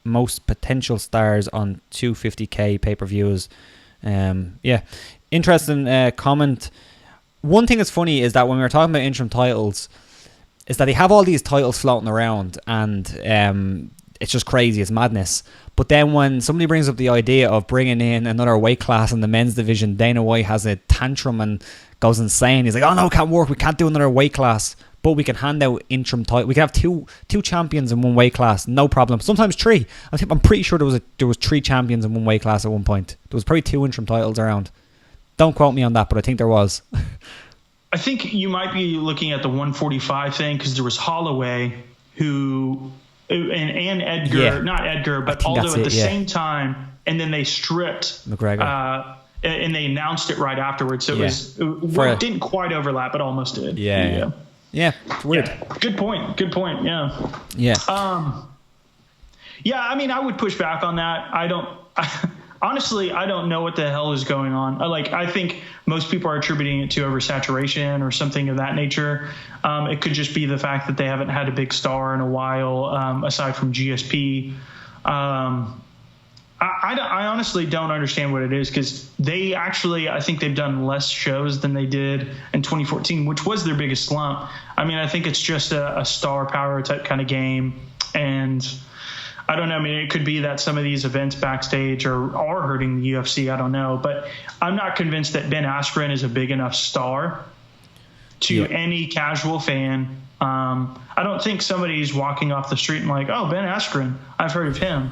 most potential stars on 250k pay-per-views. Interesting comment. One thing that's funny is that when we were talking about interim titles, is that they have all these titles floating around, and it's just crazy. It's madness. But then when somebody brings up the idea of bringing in another weight class in the men's division, Dana White has a tantrum and goes insane. He's like, oh no, it can't work. We can't do another weight class. But we can hand out interim title. We can have two champions in one weight class. No problem. Sometimes 3. I'm pretty sure there was 3 champions in one weight class at one point. There was probably 2 interim titles around. Don't quote me on that, but I think there was. I think you might be looking at the 145 thing, because there was Holloway and Edgar, not Edgar, but Aldo at the same time, and then they stripped McGregor, and they announced it right afterwards. So it didn't quite overlap, but almost did. Yeah, it's weird. Yeah. Good point. Yeah. I mean, I would push back on that. Honestly, I don't know what the hell is going on. I think most people are attributing it to oversaturation or something of that nature. It could just be the fact that they haven't had a big star in a while, aside from GSP. I honestly don't understand what it is, because I think they've done less shows than they did in 2014, which was their biggest slump. I mean, I think it's just a star power type kind of game. And I don't know. I mean, it could be that some of these events backstage are hurting the UFC. I don't know. But I'm not convinced that Ben Askren is a big enough star to any casual fan. I don't think somebody's walking off the street and like, oh, Ben Askren, I've heard of him.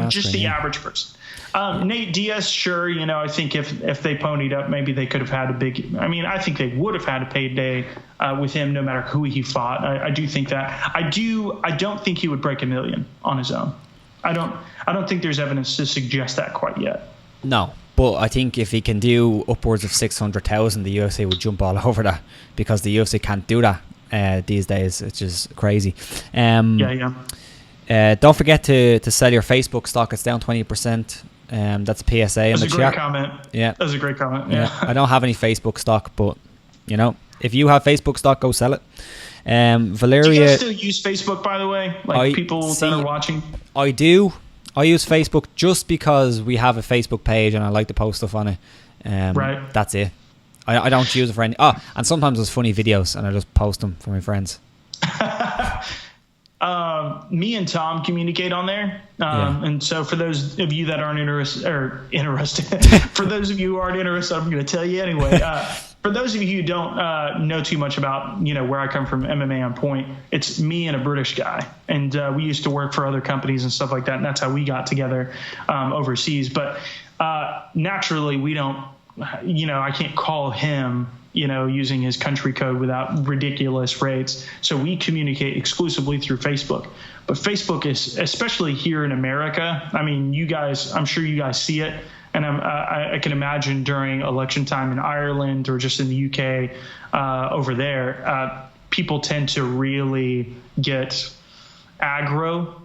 Just the average person. Nate Diaz, sure. I think if they ponied up, maybe they could have had I think they would have had a payday with him, no matter who he fought. I do think that. I don't think he would break $1 million on his own. I don't think there's evidence to suggest that quite yet. No, but I think if he can do upwards of 600,000, the UFC would jump all over that, because the UFC can't do that these days. It's just crazy. Don't forget to sell your Facebook stock. It's down 20%. That's a PSA in the chat. That's a great comment. Yeah, that's a great comment. Yeah. I don't have any Facebook stock, but if you have Facebook stock, go sell it. Valeria, do you guys still use Facebook, by the way? People that are watching? I do. I use Facebook just because we have a Facebook page and I like to post stuff on it. Right. That's it. I don't use it for any. And sometimes there's funny videos and I just post them for my friends. Me and Tom communicate on there. And so for those of you that aren't interested, for those of you who aren't interested, I'm going to tell you anyway. For those of you who don't know too much about, where I come from, MMA on Point, it's me and a British guy. And we used to work for other companies and stuff like that. And that's how we got together overseas. But naturally, we don't, I can't call him, using his country code without ridiculous rates. So we communicate exclusively through Facebook. But Facebook is, especially here in America, I mean, I'm sure you guys see it. And I can imagine during election time in Ireland or just in the UK over there, people tend to really get aggro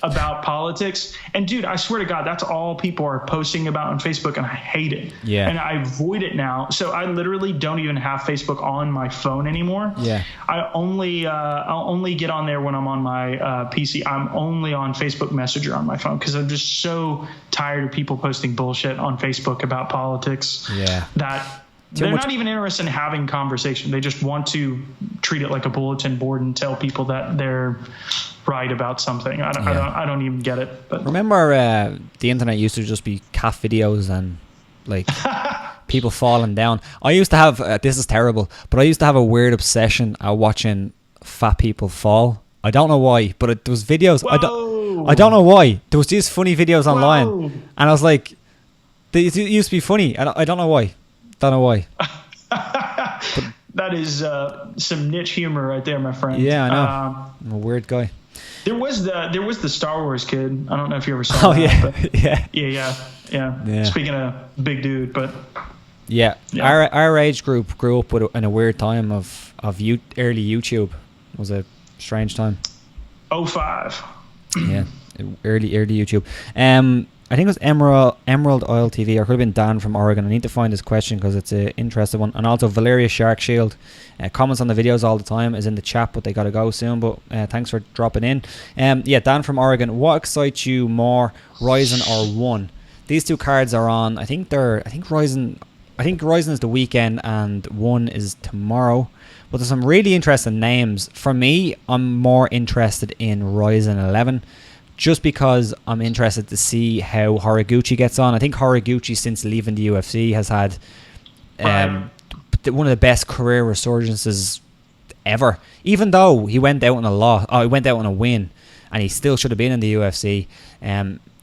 about politics. And dude, I swear to God, that's all people are posting about on Facebook, and I hate it. Yeah. And I avoid it now. So I literally don't even have Facebook on my phone anymore. Yeah. I'll only get on there when I'm on my PC. I'm only on Facebook Messenger on my phone because I'm just so tired of people posting bullshit on Facebook about politics. Yeah. They're not even interested in having conversation. They just want to treat it like a bulletin board and tell people that they're right about something. I don't even get it. But remember, the internet used to just be cat videos and like people falling down. I used to have this is terrible, but I used to have a weird obsession at watching fat people fall. I don't know why, but there was videos. I don't know why. There was these funny videos online, and I was like, they used to be funny. I don't know why. Don't know why. That is some niche humor right there, my friend. Yeah, I know. I'm a weird guy. There was the Star Wars kid. I don't know if you ever saw that. Yeah. But yeah. Speaking of big dude, but yeah. Our age group grew up in a weird time of early YouTube. It was a strange time. 05. Yeah, early YouTube. I think it was Emerald Oil TV, or it could have been Dan from Oregon. I need to find this question because it's an interesting one. And also Valeria Shark Shield comments on the videos all the time, is in the chat, but they got to go soon. But thanks for dropping in. Dan from Oregon, what excites you more, Ryzen or One? These two cards are on. I think Ryzen is the weekend and One is tomorrow. But there's some really interesting names. For me, I'm more interested in Ryzen 11. Just because I'm interested to see how Horiguchi gets on. I think Horiguchi, since leaving the UFC, has had one of the best career resurgences ever. Even though he went out on a win, and he still should have been in the UFC.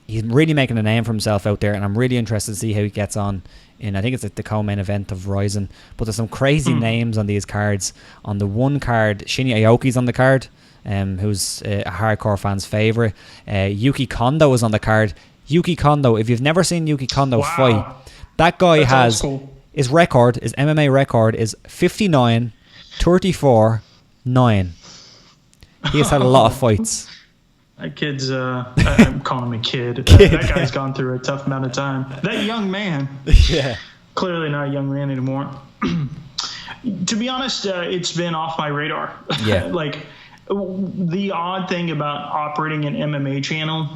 He's really making a name for himself out there, and I'm really interested to see how he gets on in, I think it's the co-main event of Ryzen. But there's some crazy names on these cards. On the one card, Shinya Aoki's on the card. Who's a hardcore fan's favourite. Yuki Kondo is on the card. Yuki Kondo, if you've never seen Yuki Kondo fight, that guy his MMA record is 59, 34, 9. He has had a lot of fights. That kid's, I'm calling him a kid. That guy's gone through a tough amount of time. That young man. Yeah. Clearly not a young man anymore. To be honest, it's been off my radar. Yeah. The odd thing about operating an MMA channel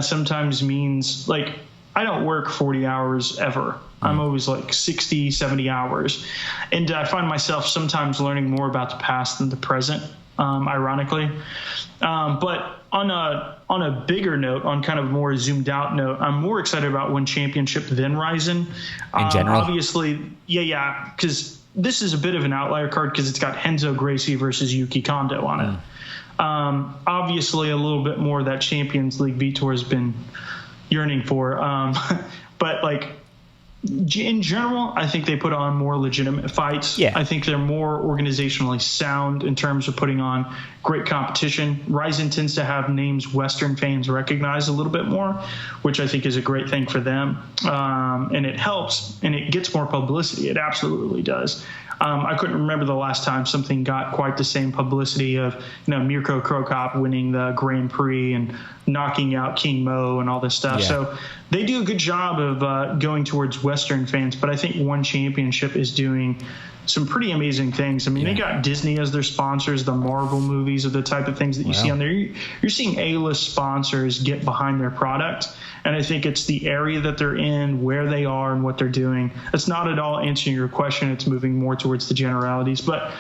sometimes means, I don't work 40 hours ever. I'm always 60, 70 hours. And I find myself sometimes learning more about the past than the present, ironically. But on a bigger note, on kind of more zoomed out note, I'm more excited about One Championship than Ryzen. In general? Obviously, yeah, because this is a bit of an outlier card because it's got Renzo Gracie versus Yuki Kondo on it. Obviously a little bit more that Champions League Vitor has been yearning for. But in general, I think they put on more legitimate fights. Yeah. I think they're more organizationally sound in terms of putting on great competition. Ryzen tends to have names Western fans recognize a little bit more, which I think is a great thing for them. And it helps, and it gets more publicity. It absolutely does. I couldn't remember the last time something got quite the same publicity of, Mirko Krokop winning the Grand Prix and knocking out King Mo and all this stuff. Yeah. So they do a good job of going towards Western fans. But I think One Championship is doing some pretty amazing things. I mean, they got Disney as their sponsors. The Marvel movies are the type of things that you see on there. You're seeing A-list sponsors get behind their product. And I think it's the area that they're in, where they are, and what they're doing. It's not at all answering your question. It's moving more towards the generalities. But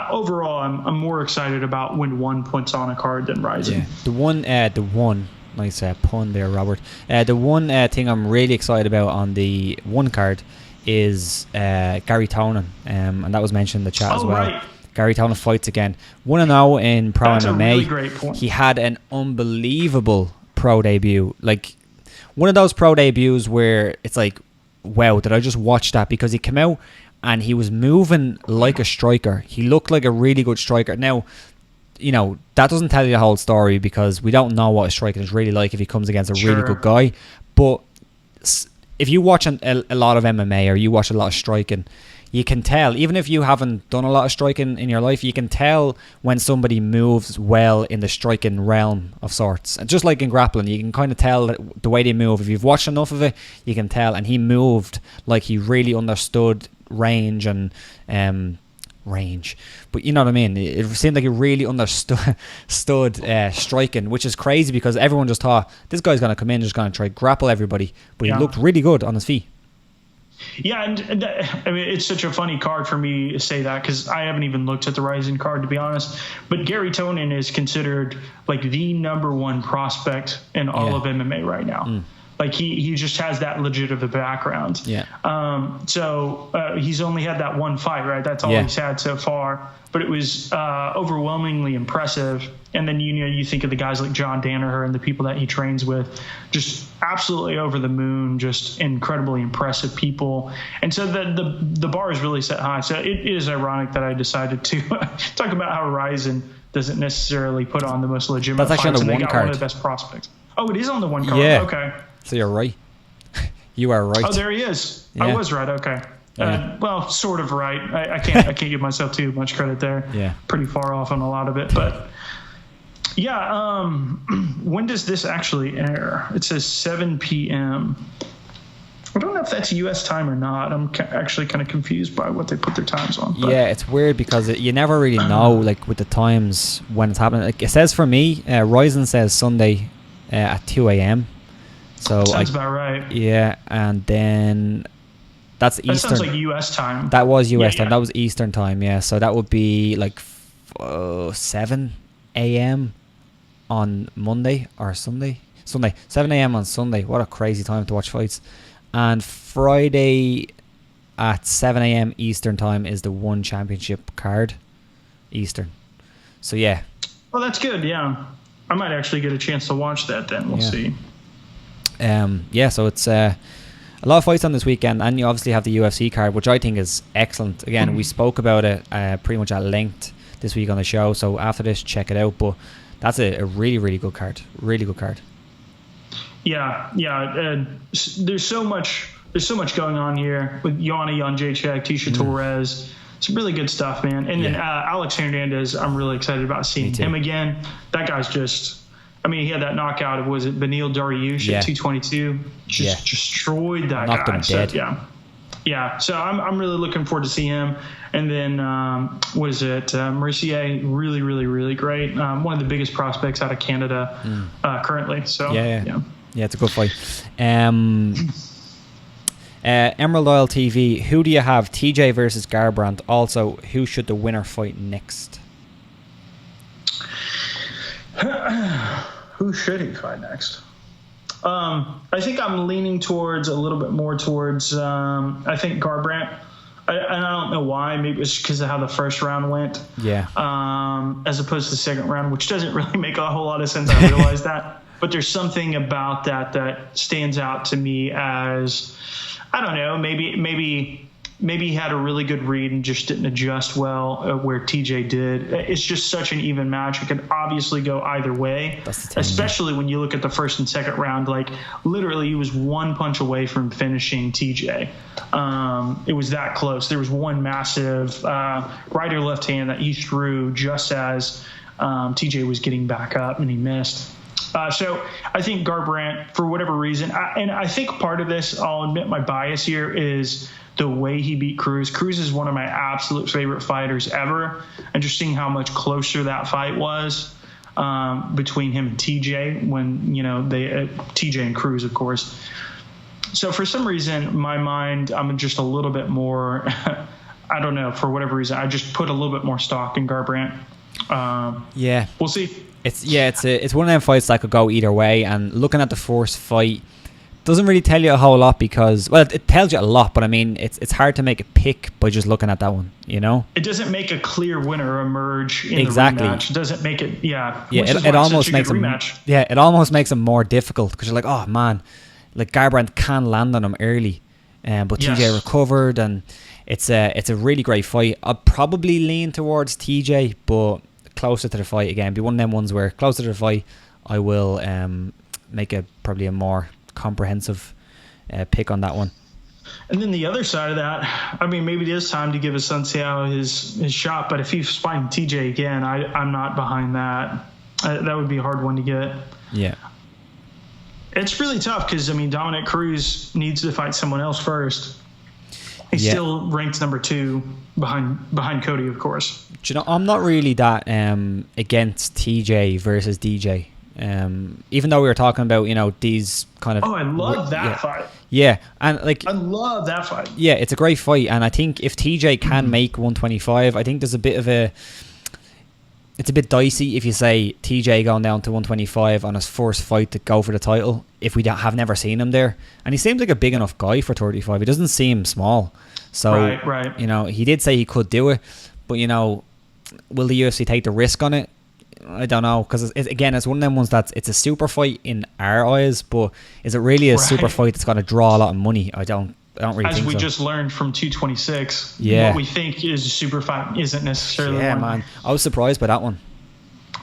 overall, I'm more excited about when one puts on a card than Rising. Yeah. The one nice pun there, Robert. The one thing I'm really excited about on the one card is Gary Tonin, and that was mentioned in the chat as well. Right. Gary Tonin fights again. 1-0 in Pro That's MMA. A really great point. He had an unbelievable pro debut. Like, one of those pro debuts where it's like, wow, did I just watch that? Because he came out and he was moving like a striker. He looked like a really good striker. Now, you know, that doesn't tell you the whole story because we don't know what a striker is really like if he comes against a really good guy. But if you watch a lot of MMA or you watch a lot of striking, you can tell, even if you haven't done a lot of striking in your life, you can tell when somebody moves well in the striking realm of sorts. And just like in grappling, you can kind of tell the way they move. If you've watched enough of it, you can tell. And he moved like he really understood range and range, but you know what I mean. It seemed like he really understood striking, which is crazy because everyone just thought this guy's going to come in, just going to try grapple everybody, but he looked really good on his feet. Yeah, and I mean, it's such a funny card for me to say that because I haven't even looked at the Rising card, to be honest. But Gary Tonin is considered like the number one prospect in all of MMA right now. Like he just has that legitimate background. Yeah. So he's only had that one fight, right? That's all he's had so far. But it was overwhelmingly impressive. And then you think of the guys like John Danaher and the people that he trains with, just absolutely over the moon, just incredibly impressive people. And so the bar is really set high. So it is ironic that I decided to talk about how Ryzen doesn't necessarily put on the most legitimate fights. That's actually on the one card. One of the best prospects. Oh, it is on the one card. Yeah. Okay. So you're right. You are right. Oh, there he is. Yeah. I was right. Okay. Well, sort of right. I can't give myself too much credit there. Yeah. Pretty far off on a lot of it, but yeah. When does this actually air? It says 7 p.m. I don't know if that's U.S. time or not. I'm actually kind of confused by what they put their times on. But. Yeah, it's weird because you never really know, like with the times when it's happening. Like it says for me, Ryzen says Sunday at 2 a.m. So sounds about right. Yeah, and then that's Eastern. That sounds like U.S. time. That was U.S. time. That was Eastern time, yeah. So that would be like 7 a.m. on Monday or Sunday. 7 a.m. on Sunday. What a crazy time to watch fights. And Friday at 7 a.m. Eastern time is the One Championship card. Eastern. So, yeah. Well, that's good, yeah. I might actually get a chance to watch that then. We'll see. So it's a lot of fights on this weekend, and you obviously have the UFC card, which I think is excellent. Again, we spoke about it pretty much at length this week on the show, so after this, check it out. But that's a really, really good card. Really good card. Yeah. There's so much going on here with Yana Jędrzejczyk, Tisha Torres. It's really good stuff, man. And then Alex Hernandez, I'm really excited about seeing him again. That guy's just, I mean, he had that knockout of, was it Beneil Dariush at 222? Just destroyed that Knocked guy. him dead. So, yeah. So I'm really looking forward to see him. And then, Mercier, really, really, really great. One of the biggest prospects out of Canada currently. So, yeah, it's a good fight. Emerald Oil TV, who do you have? TJ versus Garbrandt. Also, who should the winner fight next? Who should he fight next? I think I'm leaning towards a little bit more towards, I think Garbrandt. And I don't know why. Maybe it's because of how the first round went. Yeah. As opposed to the second round, which doesn't really make a whole lot of sense. I realize that. But there's something about that stands out to me as, I don't know, maybe he had a really good read and just didn't adjust well where TJ did. It's just such an even match. It could obviously go either way, especially when you look at the first and second round. Like, literally, he was one punch away from finishing TJ. It was that close. There was one massive right or left hand that he threw just as TJ was getting back up, and he missed. So I think Garbrandt, for whatever reason, and I think part of this, I'll admit my bias here, is the way he beat Cruz. Cruz is one of my absolute favorite fighters ever. And just seeing how much closer that fight was between him and TJ when, TJ and Cruz, of course. So for some reason, my mind, I'm just a little bit more, I don't know, for whatever reason, I just put a little bit more stock in Garbrandt. Yeah. We'll see. It's one of them fights that could go either way, and looking at the first fight doesn't really tell you a whole lot because, well, it tells you a lot, but I mean, it's hard to make a pick by just looking at that one, It doesn't make a clear winner emerge in exactly. the rematch. It doesn't make it, Yeah, it almost makes it almost makes them more difficult because you're like, oh man, like Garbrandt can land on him early, but TJ recovered, and it's a really great fight. I'll probably lean towards TJ, but closer to the fight again. Be one of them ones where closer to the fight, I will make probably a more comprehensive pick on that one. And then the other side of that, I mean, maybe it is time to give Assunção his shot, but if he's fighting TJ again, I'm not behind that. That would be a hard one to get. Yeah. It's really tough because, I mean, Dominic Cruz needs to fight someone else first. He's still ranked number 2 behind Cody, of course. Do you know, I'm not really that against TJ versus DJ. Even though we were talking about, these kind of... Oh, I love that fight. Yeah, and I love that fight. Yeah, it's a great fight, and I think if TJ can make 125, I think there's a bit of it's a bit dicey if you say TJ going down to 125 on his first fight to go for the title if we have never seen him there. And he seems like a big enough guy for 35. He doesn't seem small. So, right. He did say he could do it, but, will the UFC take the risk on it? I don't know, because it's one of them ones it's a super fight in our eyes, but is it really a super fight that's going to draw a lot of money? I don't really think so. As we just learned from 226, what we think is a super fight isn't necessarily one. Yeah, man. I was surprised by that one.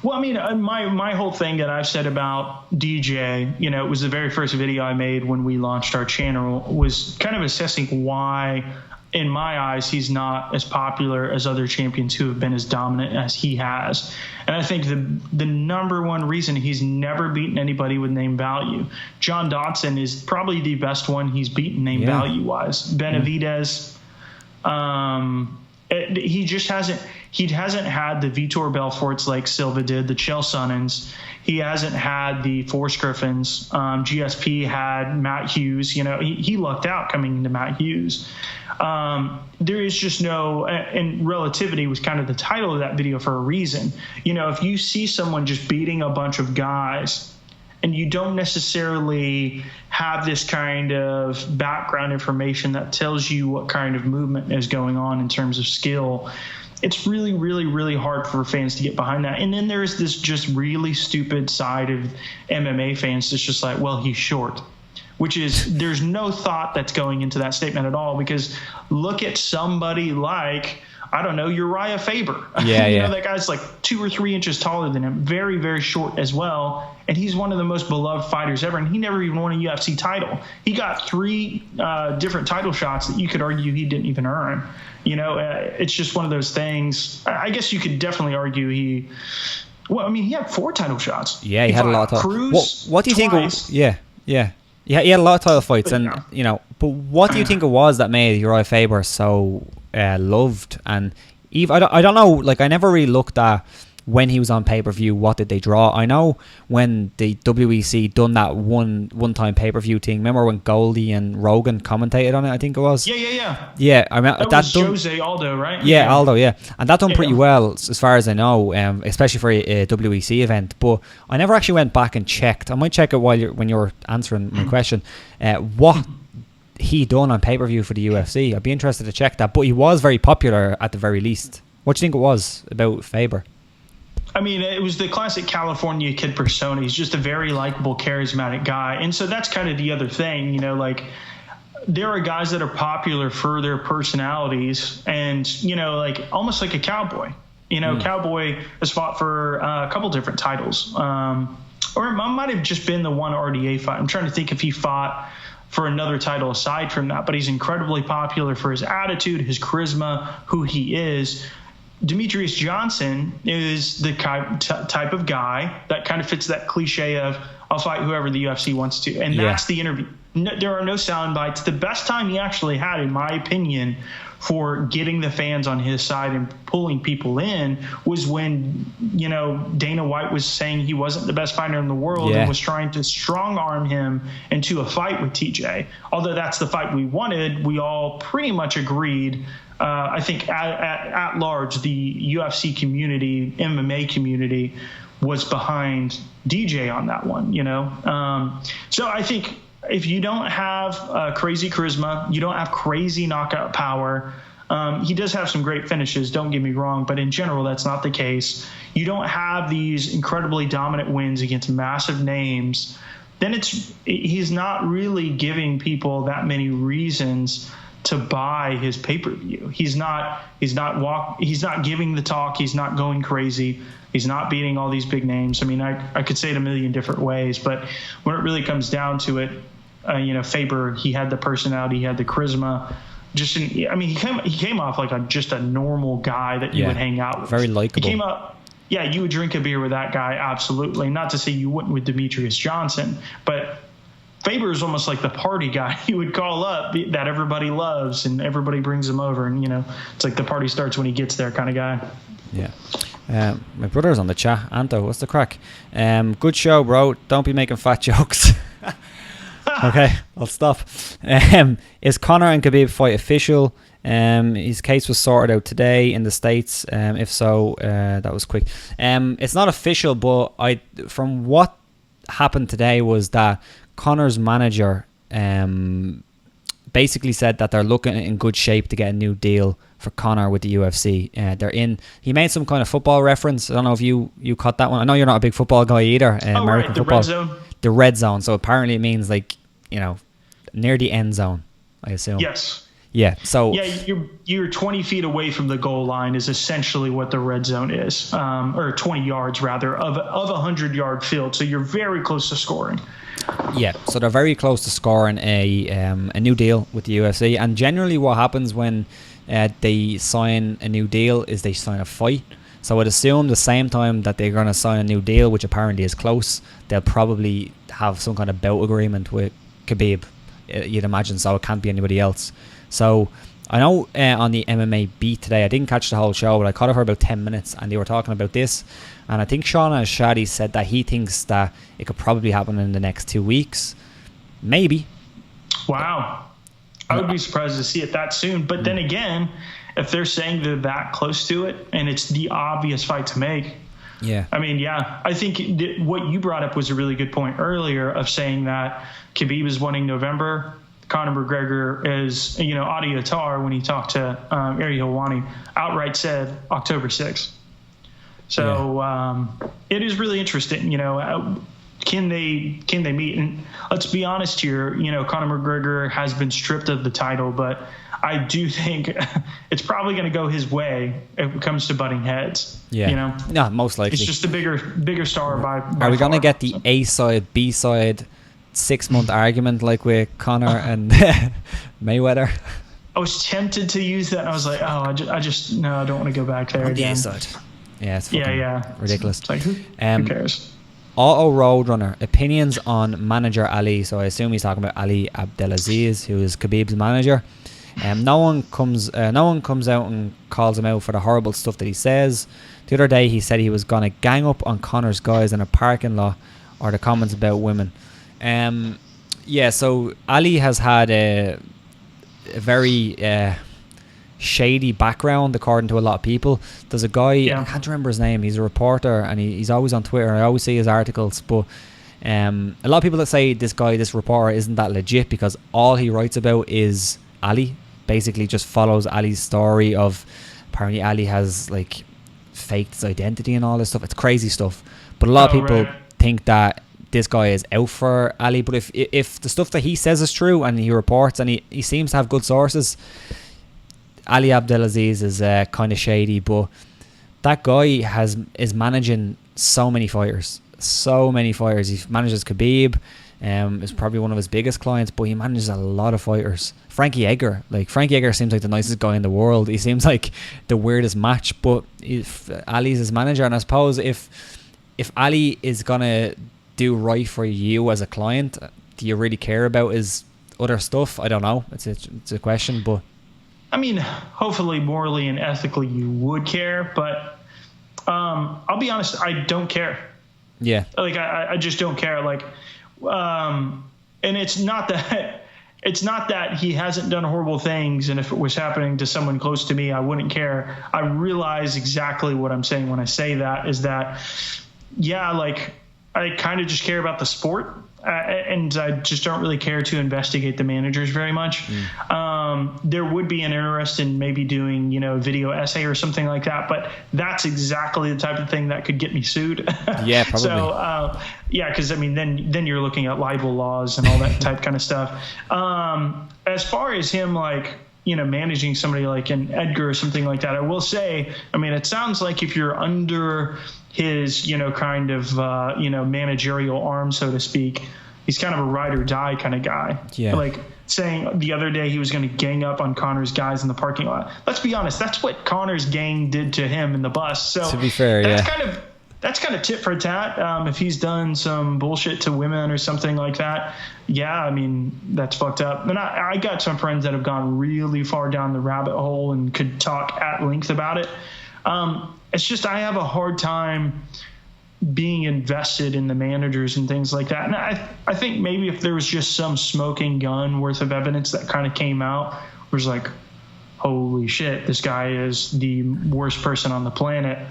Well, I mean, my whole thing that I've said about DJ, it was the very first video I made when we launched our channel, was kind of assessing why, in my eyes, he's not as popular as other champions who have been as dominant as he has. And I think the number one reason he's never beaten anybody with name value. John Dodson is probably the best one he's beaten name value wise. Benavidez, he just hasn't had the Vitor Belforts like Silva did, the Chael Sonnens. He hasn't had the Forrest Griffins. GSP had Matt Hughes. He lucked out coming into Matt Hughes. There is just no, and Relativity was kind of the title of that video for a reason. If you see someone just beating a bunch of guys and you don't necessarily have this kind of background information that tells you what kind of movement is going on in terms of skill, it's really, really, really hard for fans to get behind that. And then there's this just really stupid side of MMA fans that's just like, well, he's short. Which is, there's no thought that's going into that statement at all, because look at somebody like, I don't know, Uriah Faber. Yeah, that guy's like 2 or 3 inches taller than him, very, very short as well. And he's one of the most beloved fighters ever. And he never even won a UFC title. He got 3 different title shots that you could argue he didn't even earn. It's just one of those things. I guess you could definitely argue he had 4 title shots. Yeah, he had a lot of Cruz. What do you think? Yeah, he had a lot of title fights, and but what do you think it was that made Uriah Faber so loved? And I don't know. Like, I never really looked at when he was on pay-per-view, what did they draw? I know when the WEC done that one-time pay-per-view thing. Remember when Goldie and Rogan commentated on it? I think it was. Yeah. I mean, that was Jose Aldo, right? Yeah, Aldo. Yeah, and that done pretty well as far as I know, especially for a WEC event. But I never actually went back and checked. I might check it when you're answering my question. What he done on pay-per-view for the UFC? I'd be interested to check that. But he was very popular at the very least. What do you think it was about Faber? I mean, it was the classic California kid persona. He's just a very likable, charismatic guy. And so that's kind of the other thing, like there are guys that are popular for their personalities and, like almost like a cowboy. Cowboy has fought for a couple different titles. Or it might have just been the one RDA fight. I'm trying to think if he fought for another title aside from that. But he's incredibly popular for his attitude, his charisma, who he is. Demetrius Johnson is the type of guy that kind of fits that cliche of I'll fight whoever the UFC wants to. And that's the interview. No, there are no sound bites. The best time he actually had, in my opinion, for getting the fans on his side and pulling people in was when, Dana White was saying he wasn't the best fighter in the world and was trying to strong arm him into a fight with TJ. Although that's the fight we wanted, we all pretty much agreed. I think at large, the UFC community, MMA community, was behind DJ on that one, So I think if you don't have crazy charisma, you don't have crazy knockout power. He does have some great finishes, don't get me wrong, but in general, that's not the case. You don't have these incredibly dominant wins against massive names. Then he's not really giving people that many reasons to buy his pay-per-view. He's not giving the talk. He's not going crazy. He's not beating all these big names. I mean, I could say it a million different ways, but when it really comes down to it, Faber, he had the personality, he had the charisma. He came off like just a normal guy that you would hang out with. Very likable. He came up. Yeah, you would drink a beer with that guy, absolutely. Not to say you wouldn't with Demetrius Johnson, but Faber is almost like the party guy you would call up that everybody loves and everybody brings him over. And, it's like the party starts when he gets there kind of guy. Yeah. My brother's on the chat. Anto, what's the crack? Good show, bro. Don't be making fat jokes. Okay, I'll stop. Is Conor and Khabib fight official? His case was sorted out today in the States. If so, that was quick. It's not official, but from what happened today was that Conor's manager basically said that they're looking in good shape to get a new deal for Conor with the UFC. He made some kind of football reference. I don't know if you caught that one. I know you're not a big football guy either. American football. Red zone. The red zone. So apparently it means near the end zone, I assume. Yes. Yeah. So you're 20 feet away from the goal line is essentially what the red zone is, or 20 yards rather of a 100-yard field. So you're very close to scoring. Yeah. So they're very close to scoring a new deal with the UFC. And generally, what happens when they sign a new deal is they sign a fight. So I'd assume the same time that they're going to sign a new deal, which apparently is close, they'll probably have some kind of bout agreement with Khabib. You'd imagine, so it can't be anybody else. So I know on the MMA beat today, I didn't catch the whole show, but I caught it for about 10 minutes, and they were talking about this. And I think Shauna Shadi said that he thinks that it could probably happen in the next 2 weeks. Maybe. Wow. I would be surprised to see it that soon. But then again, if they're saying they're that close to it and it's the obvious fight to make. Yeah. I mean, I think what you brought up was a really good point earlier of saying that Khabib is wanting November. Conor McGregor is, Adi Attar, when he talked to Ariel Helwani, outright said October 6th. So it is really interesting, can they meet? And let's be honest here, Conor McGregor has been stripped of the title, but I do think it's probably going to go his way if it comes to butting heads. Yeah. No, most likely. It's just a bigger star by Are we going to get the so. A side, B side 6-month argument like with Conor and Mayweather? I was tempted to use that, and I was like, I don't want to go back there again. The A side. Yeah, it's fucking ridiculous. It's like, who cares? Auto Roadrunner, opinions on manager Ali. So I assume he's talking about Ali Abdelaziz, who is Khabib's manager. No one comes out and calls him out for the horrible stuff that he says. The other day he said he was gonna gang up on Conor's guys in a parking lot, or the comments about women. So Ali has had a very shady background according to a lot of people. There's a guy, I can't remember his name, he's a reporter and he's always on Twitter. I always see his articles, but a lot of people that say this reporter isn't that legit because all he writes about is Ali. Basically just follows Ali's story of apparently Ali has like faked his identity and all this stuff. It's crazy stuff, but a lot of people think that this guy is out for Ali. But if the stuff that he says is true and he reports and he seems to have good sources, Ali Abdelaziz is kind of shady. But that guy is managing so many fighters. He manages Khabib, is probably one of his biggest clients, but he manages a lot of fighters. Frankie Edgar seems like the nicest guy in the world. He seems like the weirdest match, but if Ali's his manager, and I suppose if Ali is gonna do right for you as a client, do you really care about his other stuff? I don't know. It's a question, but I mean, hopefully morally and ethically you would care, but I'll be honest, I don't care. Yeah. Like I just don't care. Like, and it's not that he hasn't done horrible things, and if it was happening to someone close to me, I wouldn't care. I realize exactly what I'm saying when I say that, is that, yeah, like I kind of just care about the sport. And I just don't really care to investigate the managers very much. There would be an interest in maybe doing, a video essay or something like that, but that's exactly the type of thing that could get me sued. Yeah, probably. So, because I mean, then you're looking at libel laws and all that type kind of stuff. As far as him, like, managing somebody like an Edgar or something like that, I will say, I mean, it sounds like if you're under his, kind of, managerial arm, so to speak, he's kind of a ride or die kind of guy. Yeah. Like saying the other day he was going to gang up on Conor's guys in the parking lot. Let's be honest, that's what Conor's gang did to him in the bus. So to be fair, that's kind of tit for tat. If he's done some bullshit to women or something like that, yeah, I mean, that's fucked up. And I got some friends that have gone really far down the rabbit hole and could talk at length about it. It's just I have a hard time being invested in the managers and things like that. And I think maybe if there was just some smoking gun worth of evidence that kind of came out, was like, holy shit, this guy is the worst person on the planet.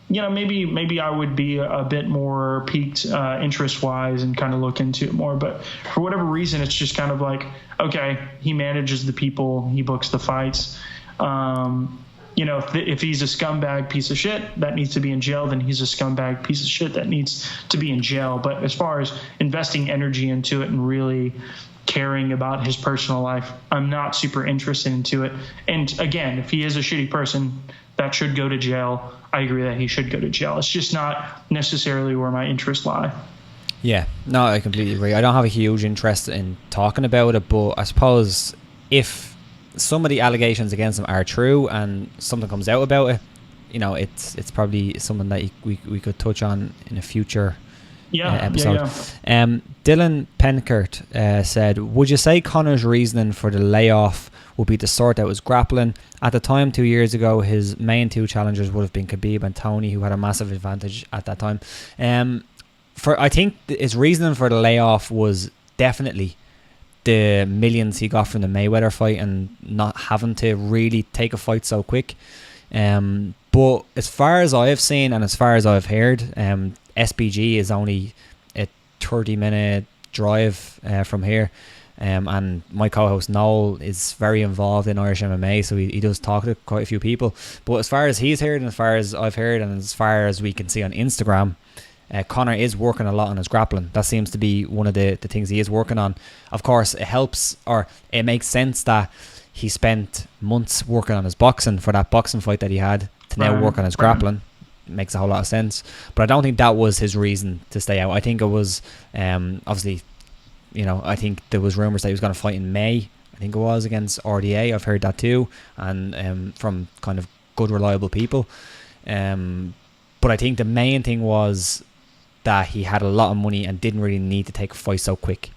Maybe I would be a bit more piqued interest-wise and kind of look into it more. But for whatever reason, it's just kind of like, okay, he manages the people, he books the fights. If he's a scumbag piece of shit that needs to be in jail, then he's a scumbag piece of shit that needs to be in jail. But as far as investing energy into it and really caring about his personal life, I'm not super interested into it. And again, if he is a shitty person that should go to jail, I agree that he should go to jail. It's just not necessarily where my interests lie. Yeah, no, I completely agree. I don't have a huge interest in talking about it, but I suppose if some of the allegations against him are true and something comes out about it, it's probably something that we could touch on in a future episode. Dylan Penkert said, would you say Conor's reasoning for the layoff would be to sort out his grappling? At the time, 2 years ago, his main two challengers would have been Khabib and Tony, who had a massive advantage at that time. I think his reasoning for the layoff was definitely the millions he got from the Mayweather fight and not having to really take a fight so quick. But as far as I've seen and as far as I've heard, SBG is only a 30-minute drive from here. And my co-host Newell is very involved in Irish MMA, so he does talk to quite a few people. But as far as he's heard and as far as I've heard and as far as we can see on Instagram, Conor is working a lot on his grappling. That seems to be one of the things he is working on. Of course, it helps, or it makes sense that he spent months working on his boxing for that boxing fight that he had to now work on his grappling. It makes a whole lot of sense. But I don't think that was his reason to stay out. I think it was, obviously, I think there was rumours that he was going to fight in May. I think it was against RDA. I've heard that too, and from kind of good, reliable people. But I think the main thing was that he had a lot of money and didn't really need to take a fight so quick.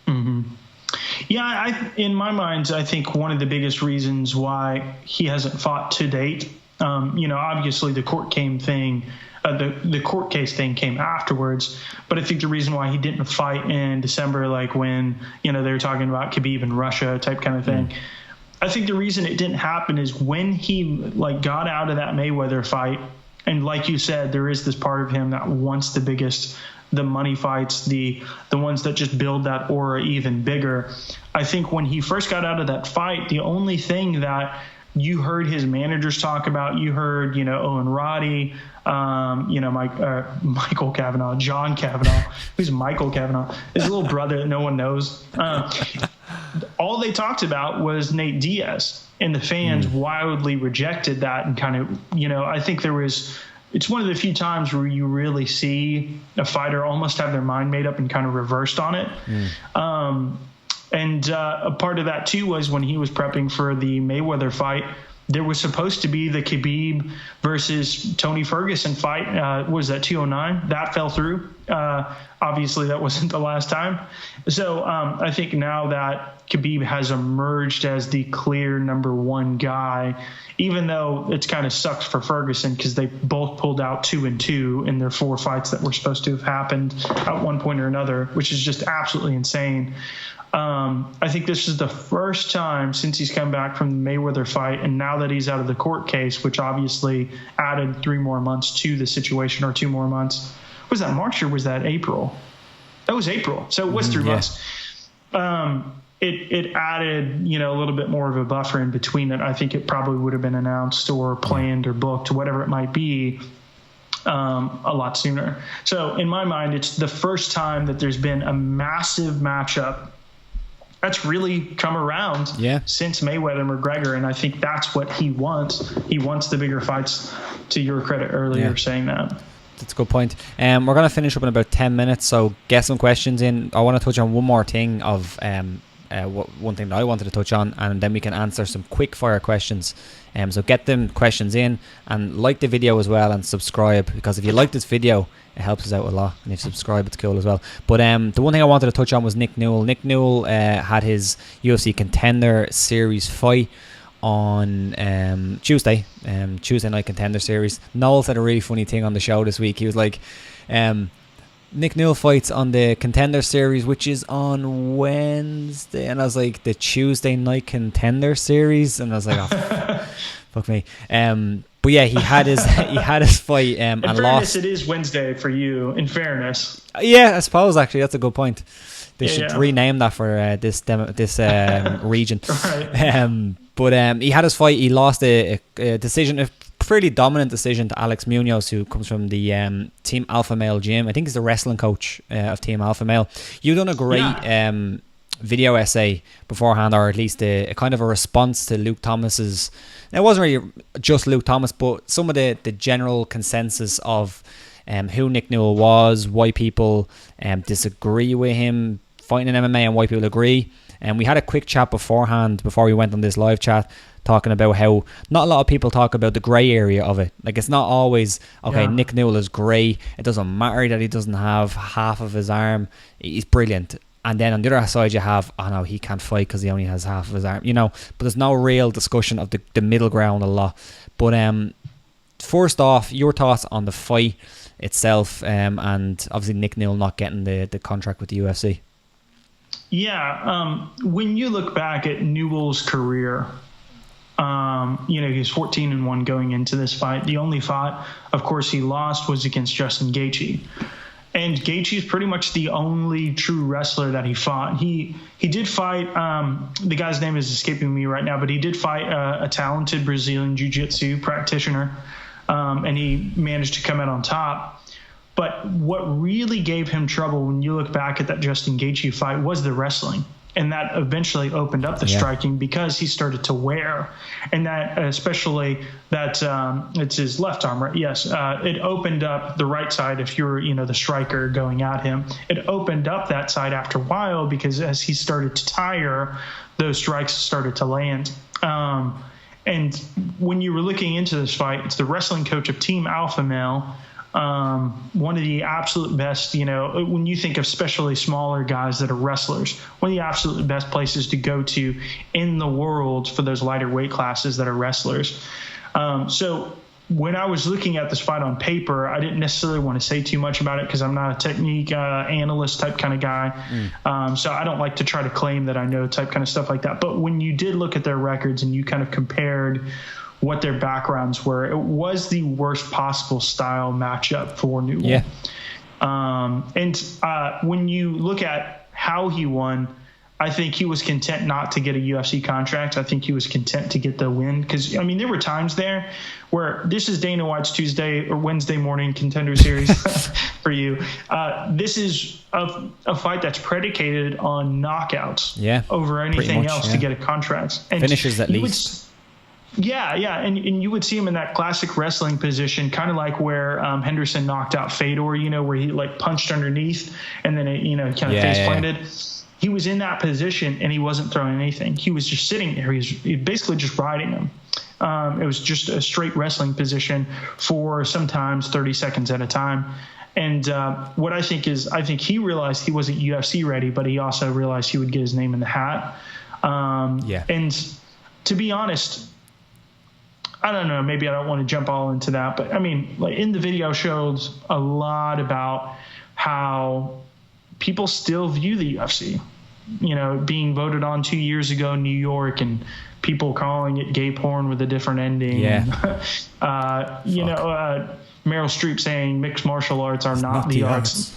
Mm-hmm. Yeah, in my mind, I think one of the biggest reasons why he hasn't fought to date, obviously the court case thing came afterwards, but I think the reason why he didn't fight in December, like when, they were talking about Khabib in Russia type kind of thing, I think the reason it didn't happen is when he got out of that Mayweather fight, and like you said, there is this part of him that wants the money fights, the ones that just build that aura even bigger. I think when he first got out of that fight, the only thing that you heard his managers talk about, you heard, Owen Roddy, Michael Cavanaugh, John Cavanaugh, who's Michael Cavanaugh, his little brother that no one knows. All they talked about was Nate Diaz, and the fans wildly rejected that and kind of, I think there was it's one of the few times where you really see a fighter almost have their mind made up and kind of reversed on it. And a part of that too was when he was prepping for the Mayweather fight, there was supposed to be the Khabib versus Tony Ferguson fight. What was that, 209? That fell through. Obviously, that wasn't the last time. So I think now that Khabib has emerged as the clear number one guy, even though it's kind of sucks for Ferguson because they both pulled out 2-2 in their 4 fights that were supposed to have happened at one point or another, which is just absolutely insane. I think this is the first time since he's come back from the Mayweather fight, and now that he's out of the court case, which obviously added 3 more months to the situation, or 2 more months. Was that March or was that April? That was April. So it was 3 months. It added, a little bit more of a buffer in between it. I think it probably would have been announced or planned or booked, whatever it might be, a lot sooner. So in my mind, it's the first time that there's been a massive matchup that's really come around since Mayweather and McGregor, and I think that's what he wants. He wants the bigger fights, to your credit earlier saying that. That's a good point. We're going to finish up in about 10 minutes, so get some questions in. I want to touch on one more thing of one thing that I wanted to touch on, and then we can answer some quick fire questions. So get them questions in, and like the video as well, and subscribe, because if you like this video, it helps us out a lot, and if you subscribe, it's cool as well. But the one thing I wanted to touch on was Nick Newell. Nick Newell had his UFC Contender Series fight on Tuesday night Contender Series. Noel said a really funny thing on the show this week. He was like, Nick Newell fights on the Contender Series, which is on Wednesday, and I was like, the Tuesday night Contender Series, and I was like, oh, fuck me. But yeah, he had his fight and in fairness, lost. It is Wednesday for you. In fairness, yeah, I suppose actually that's a good point. They should rename that for this region. Right. But he had his fight. He lost a decision, a fairly dominant decision, to Alex Munoz, who comes from the Team Alpha Male gym. I think he's the wrestling coach of Team Alpha Male. You've done a great video essay beforehand, or at least a kind of a response to Luke Thomas's. It wasn't really just Luke Thomas, but some of the general consensus of who Nick Newell was, why people disagree with him fighting in MMA, and why people agree. And we had a quick chat beforehand, before we went on this live chat, talking about how not a lot of people talk about the grey area of it. Like, it's not always, Nick Newell is grey. It doesn't matter that he doesn't have half of his arm. He's brilliant. And then on the other side, you have, he can't fight because he only has half of his arm, But there's no real discussion of the middle ground a lot. But first off, your thoughts on the fight itself, and obviously Nick Newell not getting the contract with the UFC. Yeah, when you look back at Newell's career, he was 14-1 going into this fight. The only fight, of course, he lost was against Justin Gaethje. And Gaethje is pretty much the only true wrestler that he fought. He did fight, the guy's name is escaping me right now, but he did fight a talented Brazilian jiu-jitsu practitioner, and he managed to come out on top. But what really gave him trouble when you look back at that Justin Gaethje fight was the wrestling. And that eventually opened up the striking, because he started to wear. And that, especially that, it's his left arm, right? Yes. It opened up the right side. If you're, the striker going at him, it opened up that side after a while, because as he started to tire, those strikes started to land. And when you were looking into this fight, it's the wrestling coach of Team Alpha Male, one of the absolute best, when you think of especially smaller guys that are wrestlers, one of the absolute best places to go to in the world for those lighter weight classes that are wrestlers. So when I was looking at this fight on paper, I didn't necessarily want to say too much about it, because I'm not a technique analyst type kind of guy. So I don't like to try to claim that I know type kind of stuff like that. But when you did look at their records and you kind of compared what their backgrounds were, it was the worst possible style matchup for Newell. Yeah. When you look at how he won, I think he was content not to get a UFC contract. I think he was content to get the win, because there were times there where this is Dana White's Tuesday or Wednesday morning Contender Series for you. This is a fight that's predicated on knockouts over anything else to get a contract. And finishes at least. Yeah, and you would see him in that classic wrestling position, kind of like where Henderson knocked out Fedor, where he like punched underneath and then it, kind of face planted. Yeah. He was in that position and he wasn't throwing anything. He was just sitting there. He basically just riding him. It was just a straight wrestling position for sometimes 30 seconds at a time. And what I think he realized he wasn't UFC ready, but he also realized he would get his name in the hat. And to be honest, I don't know, maybe I don't want to jump all into that, but I mean, like in the video shows a lot about how people still view the UFC, being voted on 2 years ago in New York and people calling it gay porn with a different ending. Yeah. Meryl Streep saying mixed martial arts are not the arts.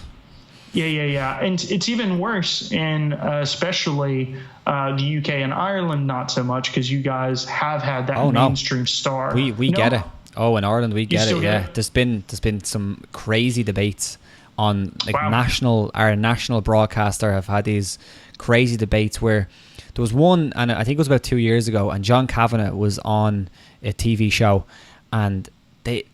Yeah. And it's even worse in especially the UK and Ireland, not so much, because you guys have had that mainstream star. We get it. Oh, in Ireland we get it. Yeah. There's been some crazy debates on our national broadcaster have had these crazy debates where there was one, and I think it was about 2 years ago, and John Kavanagh was on a TV show, and they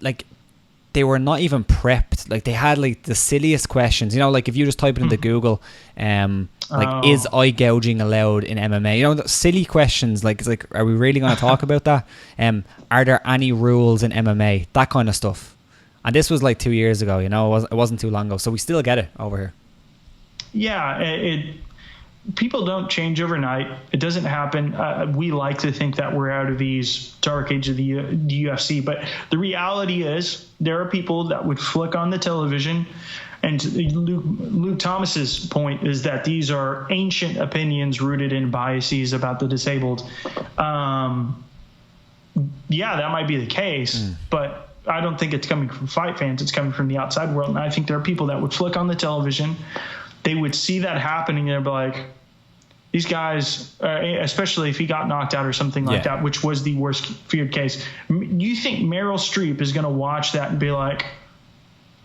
were not even prepped. Like they had like the silliest questions, like if you just type it into Google, is eye gouging allowed in MMA? Silly questions. Like it's like, are we really going to talk about that? Are there any rules in MMA? That kind of stuff. And this was like 2 years ago. It wasn't too long ago. So we still get it over here. Yeah, people don't change overnight. It doesn't happen. We like to think that we're out of these dark age of the UFC, but the reality is there are people that would flick on the television. And Luke Thomas's point is that these are ancient opinions rooted in biases about the disabled. That might be the case, but I don't think it's coming from fight fans. It's coming from the outside world. And I think there are people that would flick on the television. They would see that happening and they'd be like, these guys, especially if he got knocked out or something like that, which was the worst feared case. You think Meryl Streep is going to watch that and be like,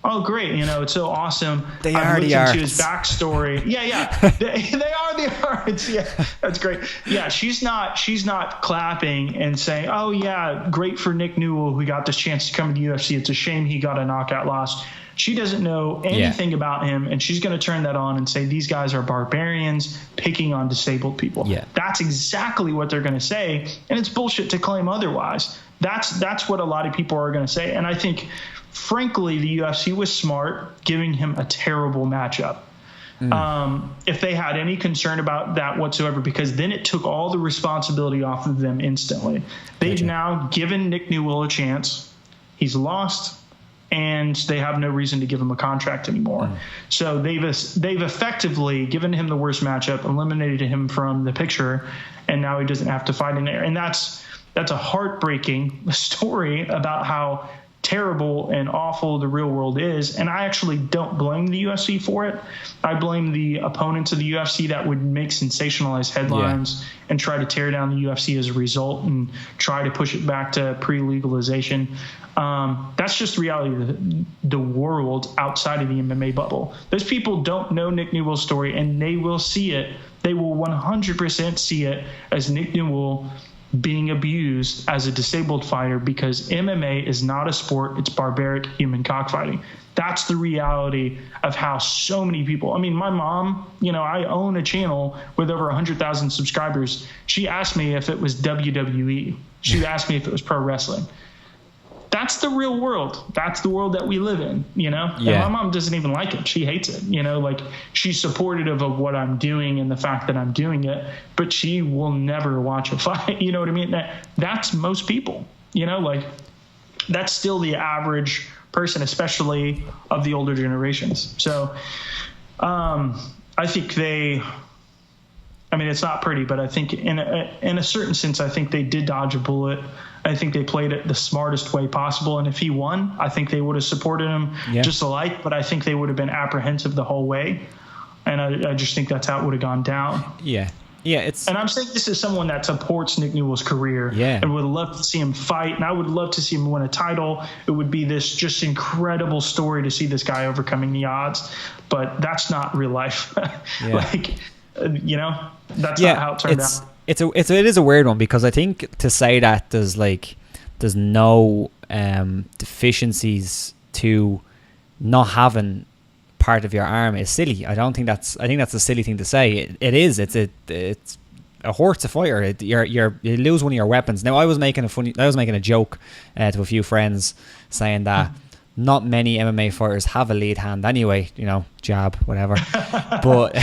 oh, great, it's so awesome. They are the arts. To his backstory. Yeah. They are the arts. Yeah, that's great. Yeah, she's not clapping and saying, oh, yeah, great for Nick Newell who got this chance to come to the UFC. It's a shame he got a knockout loss. She doesn't know anything about him, and she's going to turn that on and say these guys are barbarians picking on disabled people. Yeah. That's exactly what they're going to say, and it's bullshit to claim otherwise. That's what a lot of people are going to say, and I think, frankly, the UFC was smart giving him a terrible matchup. If they had any concern about that whatsoever, because then it took all the responsibility off of them instantly. They've now given Nick Newell a chance. He's lost. And they have no reason to give him a contract anymore. So they've effectively given him the worst matchup, eliminated him from the picture, and now he doesn't have to fight in there. And that's a heartbreaking story about how terrible and awful the real world is. And I actually don't blame the UFC for it. I blame the opponents of the UFC that would make sensationalized headlines and try to tear down the UFC as a result and try to push it back to pre-legalization. That's just the reality of the world outside of the MMA bubble. Those people don't know Nick Newell's story, and they will see it. They will 100% see it as Nick Newell being abused as a disabled fighter, because MMA is not a sport. It's barbaric human cockfighting. That's the reality of how so many people, I mean, my mom, I own a channel with over 100,000 subscribers. She asked me if it was WWE. She asked me if it was pro wrestling. That's the real world. That's the world that we live in, And my mom doesn't even like it. She hates it, like she's supportive of what I'm doing and the fact that I'm doing it, but she will never watch a fight. You know what I mean? That's most people, that's still the average person, especially of the older generations. So I think it's not pretty, but I think in a certain sense, I think they did dodge a bullet. I think they played it the smartest way possible. And if he won, I think they would have supported him just alike, but I think they would have been apprehensive the whole way. And I just think that's how it would have gone down. Yeah. And I'm saying this is someone that supports Nick Newell's career and would love to see him fight. And I would love to see him win a title. It would be this just incredible story to see this guy overcoming the odds, but that's not real life. That's not how it turned out. it is a weird one, because I think to say that there's no deficiencies to not having part of your arm is silly. I think that's a silly thing to say. It's a horse, a fighter. You lose one of your weapons. Now I was making a joke to a few friends saying that not many MMA fighters have a lead hand anyway, jab, whatever. but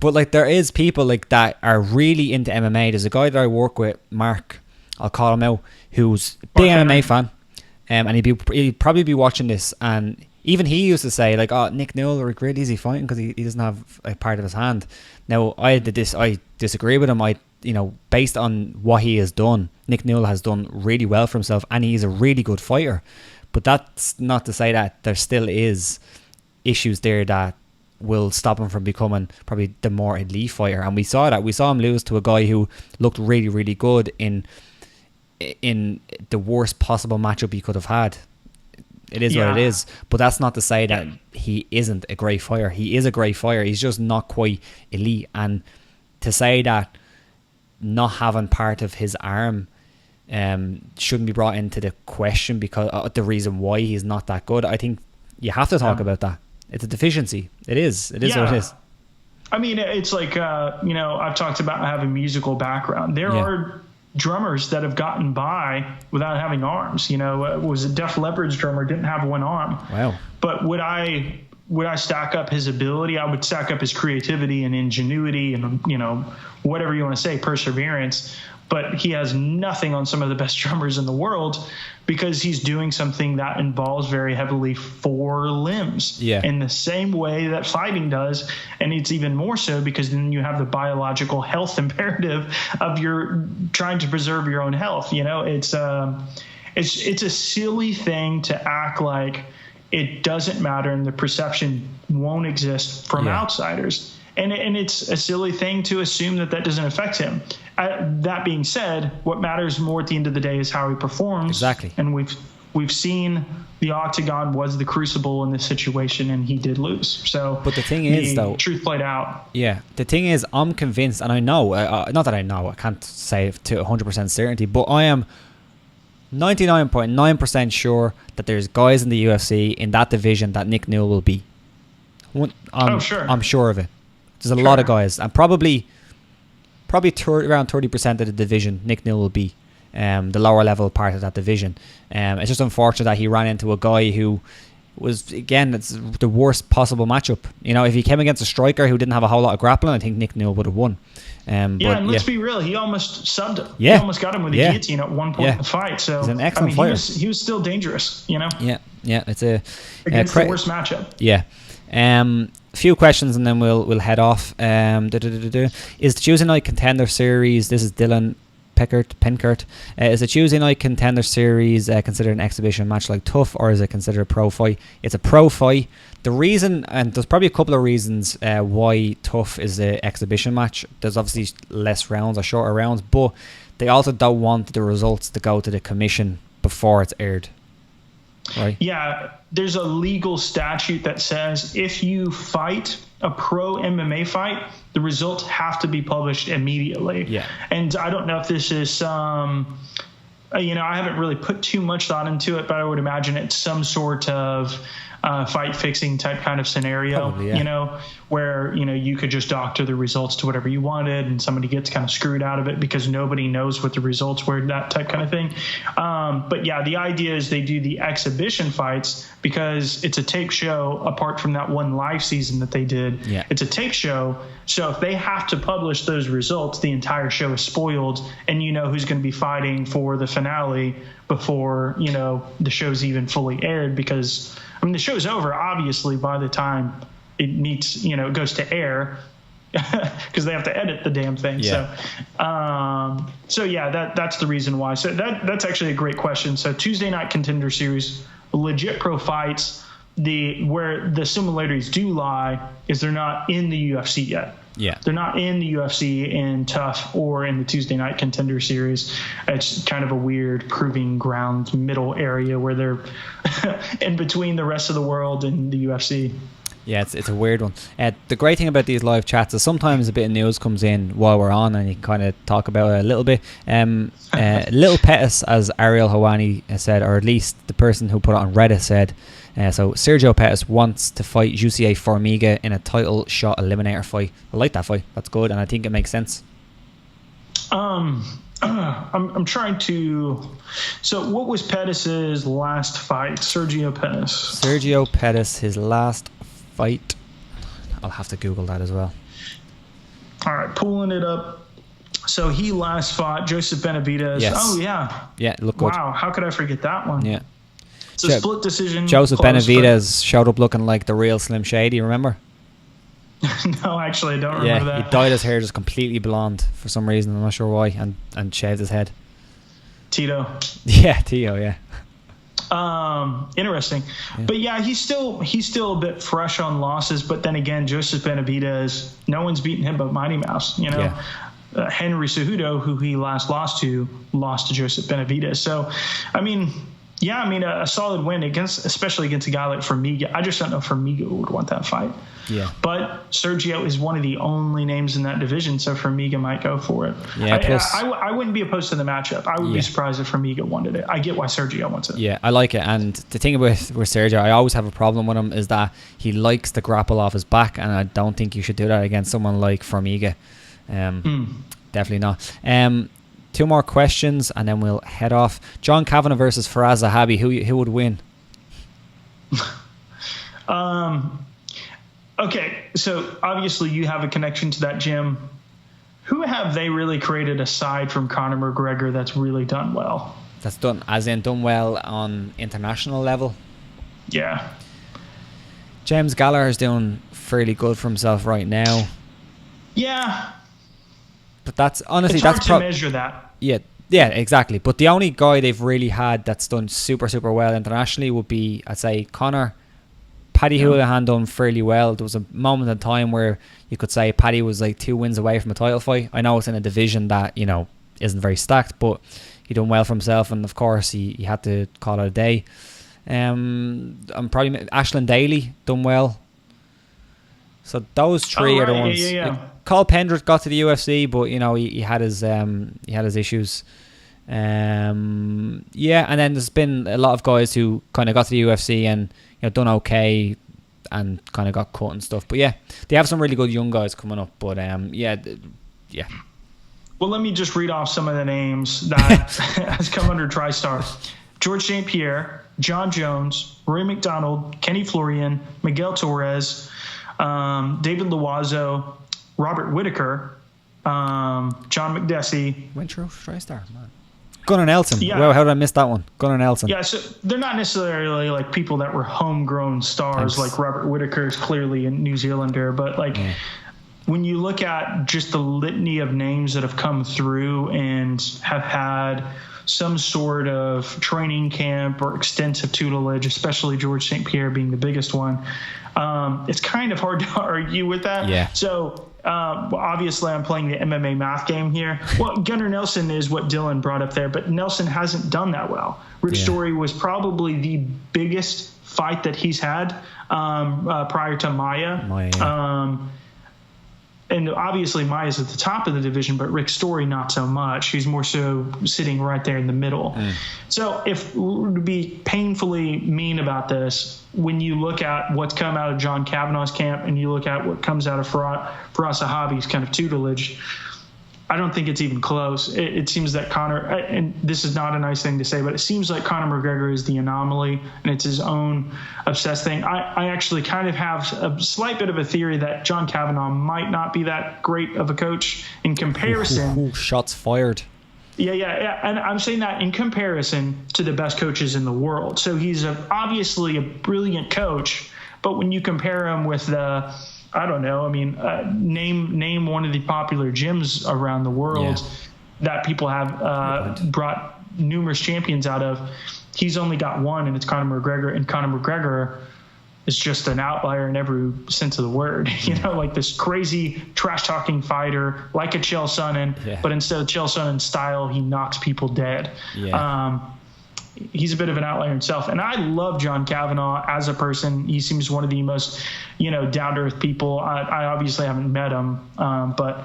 like, there is people like that are really into MMA. There's a guy that I work with, Mark, I'll call him out, who's a big MMA fan, and he'd probably be watching this, and even he used to say, like, oh, Nick Newell, are great easy fighting because he doesn't have a part of his hand. Now I disagree with him. Based on what he has done, Nick Newell has done really well for himself, and he's a really good fighter. But that's not to say that there still is issues there that will stop him from becoming probably the more elite fighter. And we saw that. We saw him lose to a guy who looked really, really good in the worst possible matchup he could have had. It is what it is. But that's not to say that he isn't a great fighter. He is a great fighter. He's just not quite elite. And to say that not having part of his arm shouldn't be brought into the question because the reason why he's not that good, I think you have to talk about that. It's a deficiency. It is what it is. I mean, it's like I've talked about having musical background. There are drummers that have gotten by without having arms. Was a Def Leppard's drummer, didn't have one arm. Wow. But would I stack up his ability? I would stack up his creativity and ingenuity and whatever you want to say, perseverance. But he has nothing on some of the best drummers in the world because he's doing something that involves very heavily 4 limbs in the same way that fighting does. And it's even more so because then you have the biological health imperative of your trying to preserve your own health. It's a silly thing to act like it doesn't matter and the perception won't exist from outsiders. And it's a silly thing to assume that doesn't affect him. That being said, what matters more at the end of the day is how he performs. Exactly. And we've seen the octagon was the crucible in this situation, and he did lose. So, but the thing is, though, truth played out. Yeah, the thing is, I'm convinced, and I know, not that I know, I can't say to 100% certainty, but I am 99.9% sure that there's guys in the UFC in that division that Nick Newell will beat. Sure. I'm sure of it. There's a lot of guys, and probably around 30% of the division Nick Newell will be the lower level part of that division. It's just unfortunate that he ran into a guy who was, again, it's the worst possible matchup. If he came against a striker who didn't have a whole lot of grappling, I think Nick Newell would have won. And let's be real, he almost subbed him. Yeah. He almost got him with a guillotine at one point in the fight. So he's an excellent fighter. He was still dangerous. Yeah. It's against the worst matchup. Yeah. A few questions and then we'll head off. Is the Tuesday Night Contender Series, this is Dylan Pinkert, is the Tuesday Night Contender Series considered an exhibition match like TUF, or is it considered a pro fight? It's a pro fight. The reason, and there's probably a couple of reasons why TUF is an exhibition match. There's obviously less rounds or shorter rounds, but they also don't want the results to go to the commission before it's aired. Right. Yeah, there's a legal statute that says if you fight a pro MMA fight, the results have to be published immediately. Yeah. And I don't know if this is some, I haven't really put too much thought into it, but I would imagine it's some sort of fight fixing type kind of scenario, Probably, where, you could just doctor the results to whatever you wanted and somebody gets kind of screwed out of it because nobody knows what the results were, that type kind of thing. But yeah, the idea is they do the exhibition fights because it's a tape show apart from that one live season that they did. Yeah. It's a tape show. So if they have to publish those results, the entire show is spoiled and who's going to be fighting for the finale before, the show's even fully aired because the show's over, obviously, by the time it needs, goes to air because they have to edit the damn thing. Yeah. So that's the reason why. So that's actually a great question. So Tuesday Night Contender Series, legit pro fights, where the similarities do lie is they're not in the UFC yet. Yeah. They're not in the UFC, in TUF, or in the Tuesday Night Contender Series. It's kind of a weird proving ground middle area where they're in between the rest of the world and the UFC. Yeah, it's a weird one. The great thing about these live chats is sometimes a bit of news comes in while we're on, and you can kind of talk about it a little bit. Little Pettis, as Ariel Hawani has said, or at least the person who put it on Reddit said, so Sergio Pettis wants to fight Jussier Formiga in a title shot eliminator fight. I like that fight. That's good, and I think it makes sense. I'm trying to. So, what was Pettis' last fight? Sergio Pettis, his last fight. I'll have to Google that as well. All right, pulling it up. So he last fought Joseph Benavidez. Yes. Oh yeah. Yeah, look good. Wow, how could I forget that one? Yeah. It's a split decision. Joseph Benavidez showed up looking like the real Slim Shady. Remember? No, actually, I don't remember that. He dyed his hair just completely blonde for some reason. I'm not sure why, and shaved his head. Tito. Yeah, Tito. Yeah. Interesting, but yeah, he's still a bit fresh on losses. But then again, Joseph Benavidez, no one's beaten him but Mighty Mouse. You know, Henry Cejudo, who he last lost to Joseph Benavidez. So, I mean, a solid win especially against a guy like Formiga. I just don't know if Formiga would want that fight. Yeah. But Sergio is one of the only names in that division, so Formiga might go for it. Yeah. I wouldn't be opposed to the matchup. I would be surprised if Formiga wanted it. I get why Sergio wants it. Yeah, I like it. And the thing with Sergio, I always have a problem with him, is that he likes to grapple off his back, and I don't think you should do that against someone like Formiga. Definitely not. 2 more questions, and then we'll head off. John Kavanagh versus Faraz Zahabi. Who would win? Okay, so obviously you have a connection to that gym. Who have they really created aside from Conor McGregor that's really done well? That's done well on international level? Yeah. James Gallagher is doing fairly good for himself right now. Yeah. But that's honestly... It's hard to measure that. Yeah, exactly. But the only guy they've really had that's done super, super well internationally would be, I'd say, Conor. Paddy Houlihan done fairly well. There was a moment in time where you could say Paddy was like 2 wins away from a title fight. I know it's in a division that, isn't very stacked, but he done well for himself, and of course he had to call it a day. I'm probably Ashland Daly done well. So those 3 are the ones. Yeah. Carl Pendrick got to the UFC, but he had his issues. And then there's been a lot of guys who kind of got to the UFC and done okay and kind of got cut and stuff. But yeah, they have some really good young guys coming up. But yeah. Well, let me just read off some of the names that has come under TriStar: George St. Pierre, John Jones, Roy McDonald, Kenny Florian, Miguel Torres, David Loazo, Robert Whitaker, John McDessie. Went through TriStar, man. Gunnar Nelson. Yeah. Well, how did I miss that one? Gunnar Nelson. Yeah, so they're not necessarily like people that were homegrown stars. Like Robert Whitaker is clearly a New Zealander, but when you look at just the litany of names that have come through and have had some sort of training camp or extensive tutelage, especially George St. Pierre being the biggest one, it's kind of hard to argue with that. Yeah. So obviously I'm playing the MMA math game here. Well, Gunnar Nelson is what Dylan brought up there, but Nelson hasn't done that well. Rich Story was probably the biggest fight that he's had prior to Maia. And obviously Maya's at the top of the division, but Rick Story not so much. He's more so sitting right there in the middle. So if to be painfully mean about this, when you look at what's come out of John Kavanagh's camp and you look at what comes out of Faraz Zahabi's kind of tutelage, I don't think it's even close. It seems that Conor, and this is not a nice thing to say, but it seems like Conor McGregor is the anomaly and it's his own obsessed thing. I actually kind of have a slight bit of a theory that John Kavanagh might not be that great of a coach in comparison. Shots fired. Yeah. And I'm saying that in comparison to the best coaches in the world. So he's obviously a brilliant coach, but when you compare him with I don't know. I mean, name one of the popular gyms around the world that people have brought numerous champions out of. He's only got one, and it's Conor McGregor. And Conor McGregor is just an outlier in every sense of the word. Like this crazy trash-talking fighter, like a Chael Sonnen, but instead of Chael Sonnen's style, he knocks people dead. he's a bit of an outlier himself. And I love John Kavanaugh as a person. He seems one of the most, down to earth people. I obviously haven't met him, but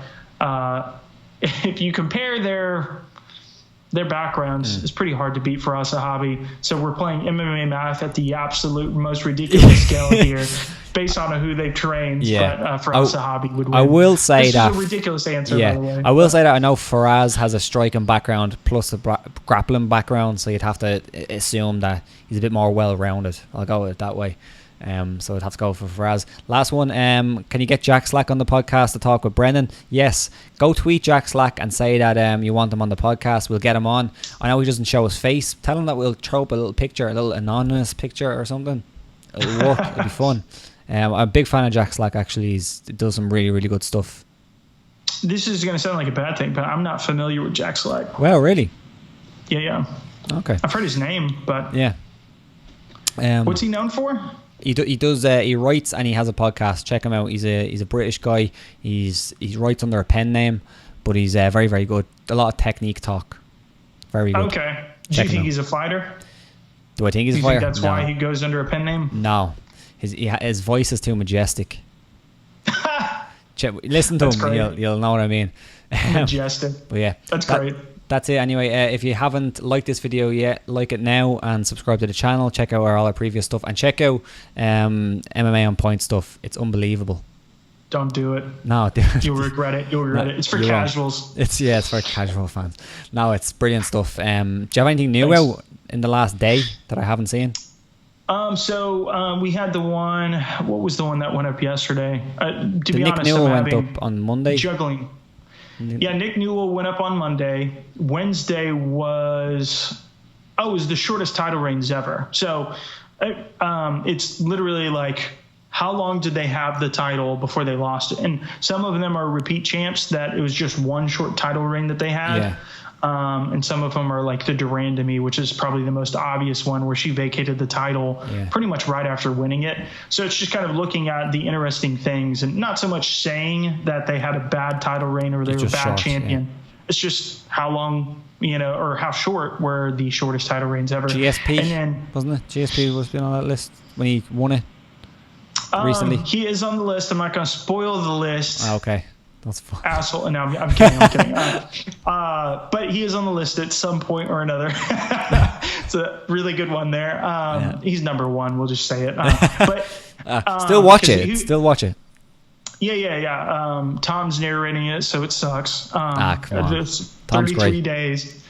if you compare their backgrounds, it's pretty hard to beat for Asahabi. So we're playing MMA math at the absolute most ridiculous scale here, based on who they've trained. Yeah. But for Asahabi would win. I will say this that is a ridiculous answer, by the way. I will say that I know Faraz has a striking background plus a grappling background, so you'd have to assume that he's a bit more well-rounded. I'll go with it that way. So I'd have to go for Faraz. Last one, can you get Jack Slack on the podcast to talk with Brendan? Yes. Go tweet Jack Slack and say that you want him on the podcast. We'll get him on. I know he doesn't show his face. Tell him that we'll throw up a little picture, a little anonymous picture or something. It'll work. It'll be fun. I'm a big fan of Jack Slack, actually. He does some really, really good stuff. This is going to sound like a bad thing, but I'm not familiar with Jack Slack. Well, really? Yeah. Okay. I've heard his name, but... Yeah. What's he known for? He does. He writes and he has a podcast. Check him out. He's a British guy. He writes under a pen name, but he's very, very good. A lot of technique talk. Very good. Okay. Do you think he's a fighter? Do I think he's a fighter? Do you think that's why he goes under a pen name? No, his voice is too majestic. Listen to him. You'll know what I mean. Majestic. But yeah, that's great. That's it anyway. If you haven't liked this video yet, like it now and subscribe to the channel. Check out all our previous stuff and check out MMA on Point stuff. It's unbelievable. Don't do it. No, you'll regret it. You'll regret it. It's for casuals. It's for casual fans. No, it's brilliant stuff. Do you have anything new out in the last day that I haven't seen? So we had the one. What was the one that went up yesterday? To be Nick honest, Newell went up on Monday. Juggling. Yeah, Nick Newell went up on Monday. Wednesday was the shortest title reigns ever. So it's literally like, how long did they have the title before they lost it? And some of them are repeat champs that it was just one short title reign that they had. Yeah. And some of them are like the Durandamy, which is probably the most obvious one, where she vacated the title pretty much right after winning it. So it's just kind of looking at the interesting things and not so much saying that they had a bad title reign or they were a bad champion. Yeah. It's just how long, or how short were the shortest title reigns ever. GSP, and then, wasn't it? GSP was been on that list when he won it recently. He is on the list. I'm not going to spoil the list. Okay. That's fun. Asshole. No, I'm kidding. But he is on the list at some point or another. It's a really good one there. He's number one. We'll just say it. But still watch it. Still watch it. Yeah. Tom's narrating it, so it sucks. Come on. It's 33 Tom's great. days.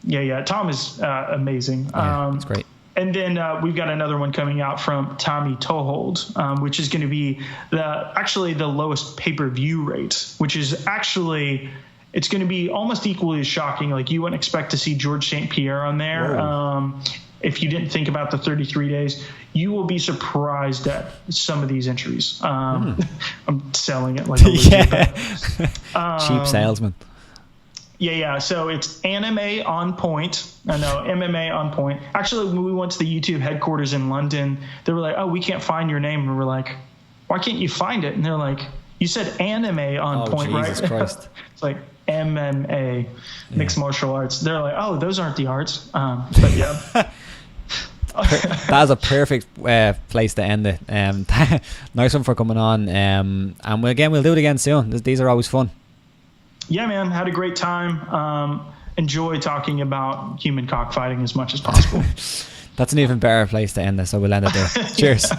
Yeah. Tom is amazing. It's great. And then we've got another one coming out from Tommy Tohold, which is going to be the lowest pay-per-view rate, which is actually, it's going to be almost equally as shocking. Like, you wouldn't expect to see George St. Pierre on there. If you didn't think about the 33 days, you will be surprised at some of these entries. I'm selling it like a legit, cheap salesman. Yeah. So it's Anime on Point. MMA on Point. Actually, when we went to the YouTube headquarters in London, they were like, "Oh, we can't find your name." And we're like, "Why can't you find it?" And they're like, "You said Anime on Point, Jesus right?" Christ. It's like MMA, mixed martial arts. They're like, "Oh, those aren't the arts." But yeah. That's a perfect place to end it. Nice one for coming on. And we'll do it again soon. These are always fun. Yeah, man, had a great time. Enjoy talking about human cockfighting as much as possible. That's an even better place to end this, so we'll end it there. Cheers.